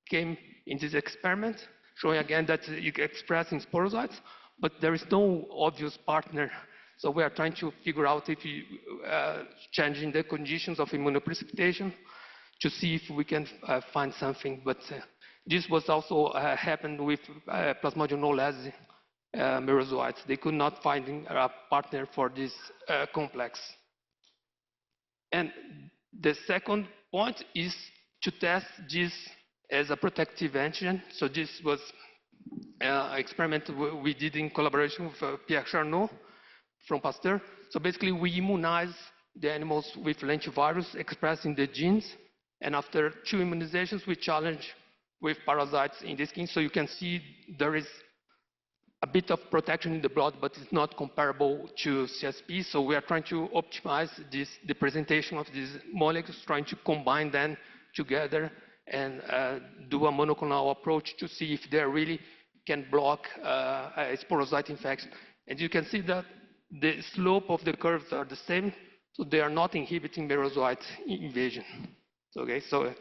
came in this experiment, showing again that you express in sporocytes, but there is no obvious partner. So we are trying to figure out if you changing the conditions of immunoprecipitation to see if we can find something. But this was also happened with Plasmodium knowlesi merozoites. They could not find a partner for this complex. And the second point is to test this as a protective antigen. So this was an experiment we did in collaboration with Pierre Charnot from Pasteur. So basically we immunize the animals with lentivirus expressing the genes, and after 2 immunizations we challenge with parasites in the skin. So you can see there is a bit of protection in the blood, but it's not comparable to CSP. So we are trying to optimize the presentation of these molecules, trying to combine them together and do a monoclonal approach to see if they really can block a sporocyte infection. And you can see that the slope of the curves are the same, so they are not inhibiting merozoite invasion. Okay, so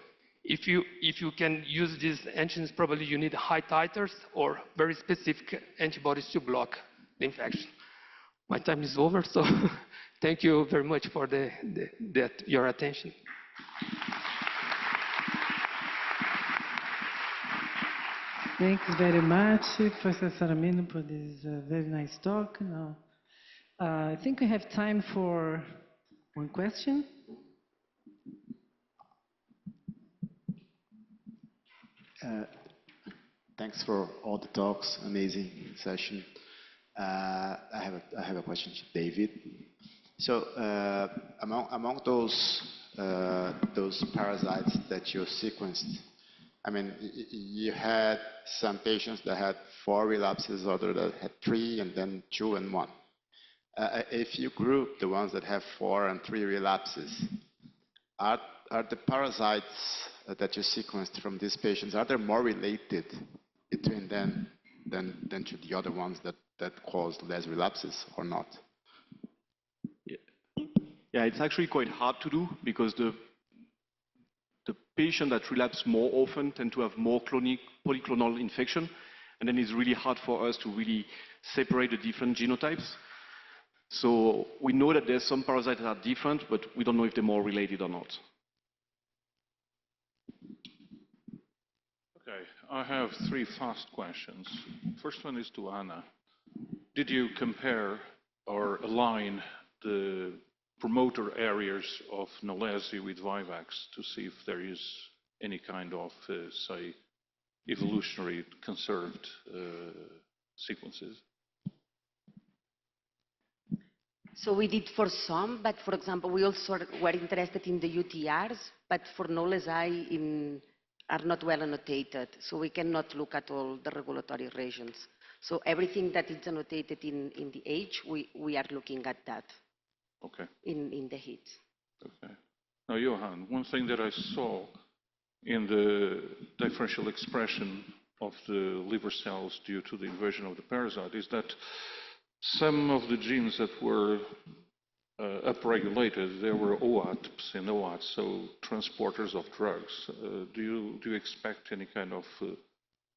if you can use these antigens, probably you need high titers or very specific antibodies to block the infection. My time is over, so thank you very much for your attention. Thanks very much, Professor Saramino, for this very nice talk. Now, I think we have time for one question. Thanks for all the talks, amazing session. I have a question to David. So among those parasites that you sequenced, I mean, you had some patients that had 4 relapses, others that had 3, and then 2 and 1. If you group the ones that have 4 and 3 relapses, are the parasites that you sequenced from these patients, are they more related between them than to the other ones that caused less relapses or not? Yeah, it's actually quite hard to do because the patient that relapse more often tend to have more polyclonal infection, and then it's really hard for us to really separate the different genotypes. So we know that there's some parasites that are different, but we don't know if they're more related or not. Okay, I have 3 fast questions. First one is to Anna. Did you compare or align the promoter areas of knowlesi with Vivax to see if there is any kind of, say, evolutionary conserved sequences? So we did for some, but for example, we also were interested in the UTRs, but for knowlesi are not well annotated, so we cannot look at all the regulatory regions. So everything that is annotated in the age, we are looking at that. Okay. In the heat. Okay. Now, Johan, one thing that I saw in the differential expression of the liver cells due to the invasion of the parasite is that some of the genes that were upregulated, there were OATs and OATs, so transporters of drugs. Do you expect any kind of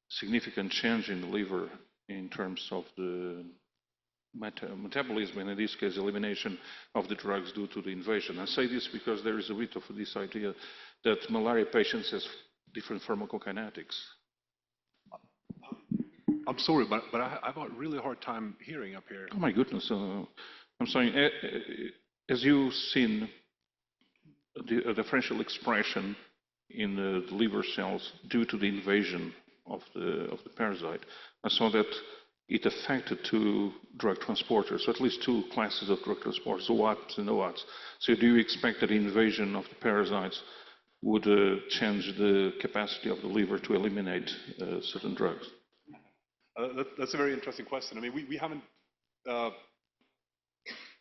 significant change in the liver in terms of the metabolism, and in this case, elimination of the drugs due to the invasion? I say this because there is a bit of this idea that malaria patients have different pharmacokinetics. I'm sorry, but I have a really hard time hearing up here. Oh my goodness. I'm saying, as you've seen the differential expression in the liver cells due to the invasion of the parasite, I saw that it affected two drug transporters, so at least two classes of drug transporters, OAPs and OATs. So do you expect that invasion of the parasites would change the capacity of the liver to eliminate certain drugs? That's a very interesting question. I mean, we haven't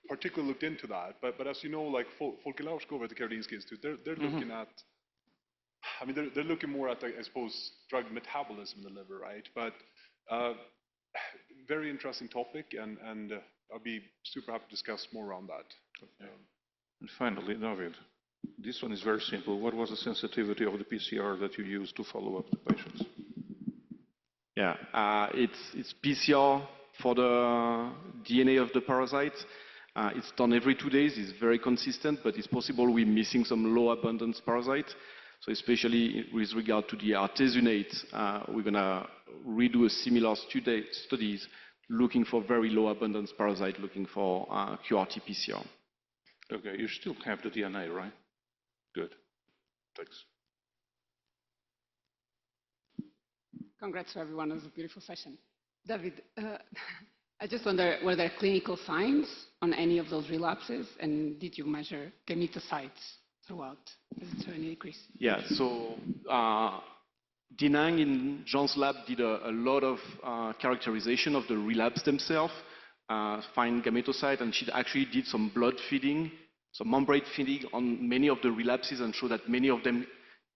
particularly looked into that, but as you know, like Folke Lauschkov at the Karolinska Institute, they're looking at, I mean, they're looking more at, I suppose, drug metabolism in the liver, right? But very interesting topic, and I'll be super happy to discuss more around that. Okay. And finally, David, this one is very simple. What was the sensitivity of the PCR that you used to follow up the patients? Yeah, it's PCR for the DNA of the parasite. It's done every 2 days. It's very consistent, but it's possible we're missing some low abundance parasite. So especially with regard to the artesunate, we're going to redo a similar studies looking for very low abundance parasite, looking for QRT PCR. Okay, you still have the DNA, right? Good. Thanks. Congrats to everyone. It was a beautiful session. David, I just wonder, were there clinical signs on any of those relapses? And did you measure gametocytes throughout? Is it any decrease? Yeah, so Dinang in Jean's lab did a lot of characterization of the relapse themselves, find gametocyte, and she actually did some blood feeding, some membrane feeding on many of the relapses and showed that many of them,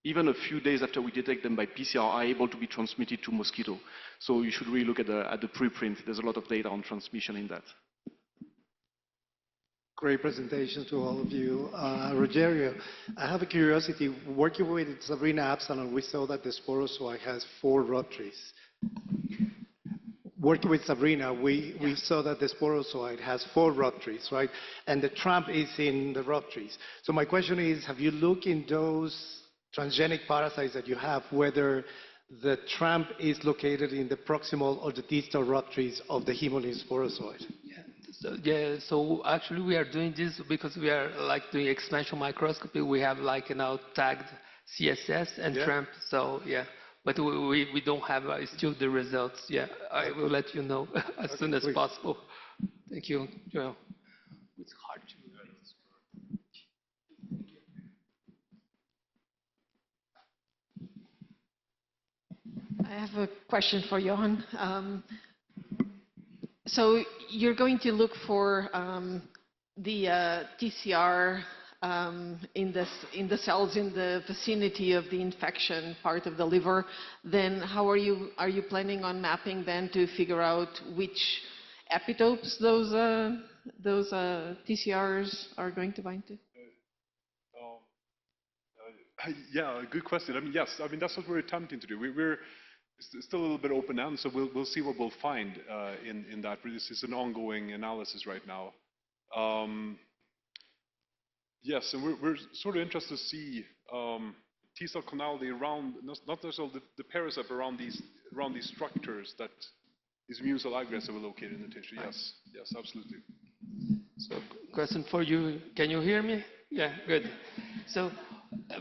even a few days after we detect them by PCR, are able to be transmitted to mosquito. So you should really look at the preprint. There's a lot of data on transmission in that. Great presentation to all of you. Rogerio, I have a curiosity. Working with Sabrina Absalon, we saw that the sporozoite has 4 ruptures. Working with Sabrina, we saw that the sporozoite has 4 ruptures, right? And the trump is in the ruptures. So my question is, have you looked in those transgenic parasites that you have, whether the trump is located in the proximal or the distal ruptures of the hemolymph sporozoite? So actually we are doing this because we are like doing expansion microscopy. We have like now tagged CSS and TRAMP. So yeah, but we don't have still the results. Yeah, I will let you know as soon as possible. Thank you, Joel. It's hard to. I have a question for Johan. So you're going to look for the TCR in the cells in the vicinity of the infection part of the liver. Then how are you planning on mapping then to figure out which epitopes those TCRs are going to bind to? Yeah, good question. I mean, yes. I mean, that's what we're attempting to do. We're still a little bit open-ended, so we'll see what we'll find in that. This is an ongoing analysis right now. Yes, and we're sort of interested to see T-cell clonality around, not necessarily the parasite, but around these structures that these immune cell aggregates are located in the tissue. Yes, yes, absolutely. So, question for you. Can you hear me? Yeah, good. So,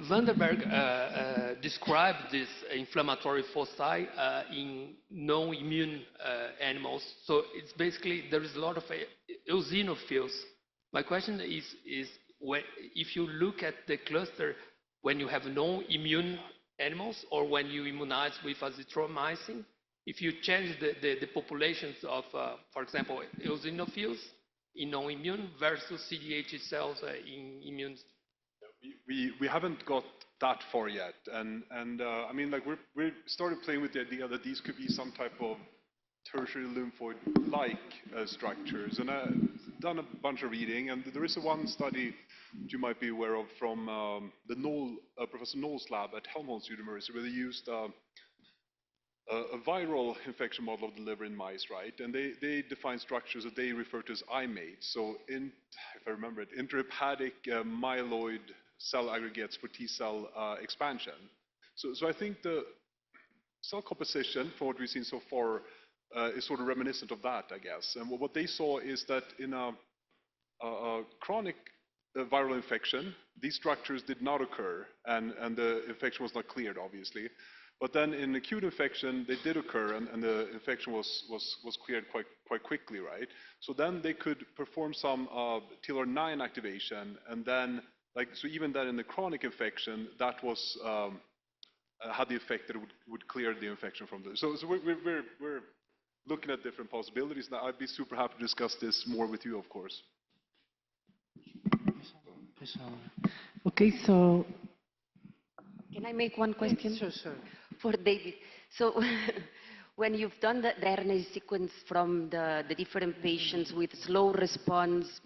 Vandenberg described this inflammatory foci in non-immune animals. So it's basically, there is a lot of eosinophils. My question is if you look at the cluster when you have non-immune animals or when you immunize with azithromycin, if you change the populations of, for example, eosinophils in non-immune versus CD8 cells in immune. We haven't got that far yet, and I mean, like we started playing with the idea that these could be some type of tertiary lymphoid-like structures, and I've done a bunch of reading, and there is one study that you might be aware of from Professor Knoll's lab at Helmholtz University, where they used a viral infection model of the liver in mice, right? And they define structures that they refer to as IMATES. So, if I remember it, intrahepatic myeloid cell aggregates for T-cell expansion. So I think the cell composition, for what we've seen so far, is sort of reminiscent of that, I guess. And what they saw is that in a chronic a viral infection, these structures did not occur, and the infection was not cleared, obviously. But then in acute infection, they did occur, and the infection was cleared quite quickly, right? So then they could perform some TLR9 activation, and then, so even then in the chronic infection, that was had the effect that it would clear the infection from the. So we're looking at different possibilities. Now, I'd be super happy to discuss this more with you, of course. Okay, so Can I make one question? sure, sure. For David. So when you've done the RNA sequence from the different patients with slow response,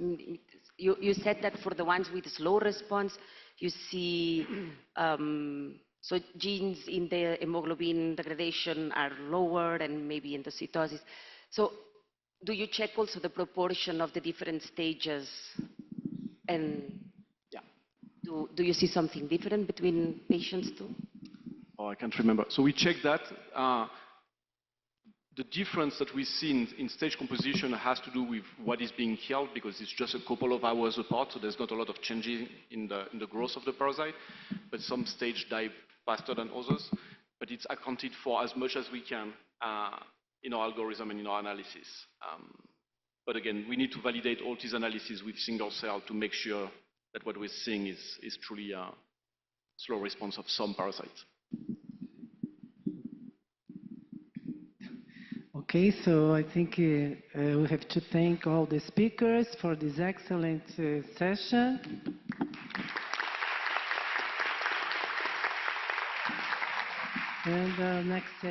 you said that for the ones with slow response, you see so genes in the hemoglobin degradation are lower and maybe in the cytosis. So do you check also the proportion of the different stages? And do you see something different between patients too? Oh, I can't remember. So we checked that. The difference that we see in stage composition has to do with what is being killed, because it's just a couple of hours apart, so there's not a lot of changes in the growth of the parasite. But some stage die faster than others. But it's accounted for as much as we can in our algorithm and in our analysis. But again, we need to validate all these analyses with single cell to make sure that what we're seeing is truly a slow response of some parasites. Okay, so I think we have to thank all the speakers for this excellent session. And next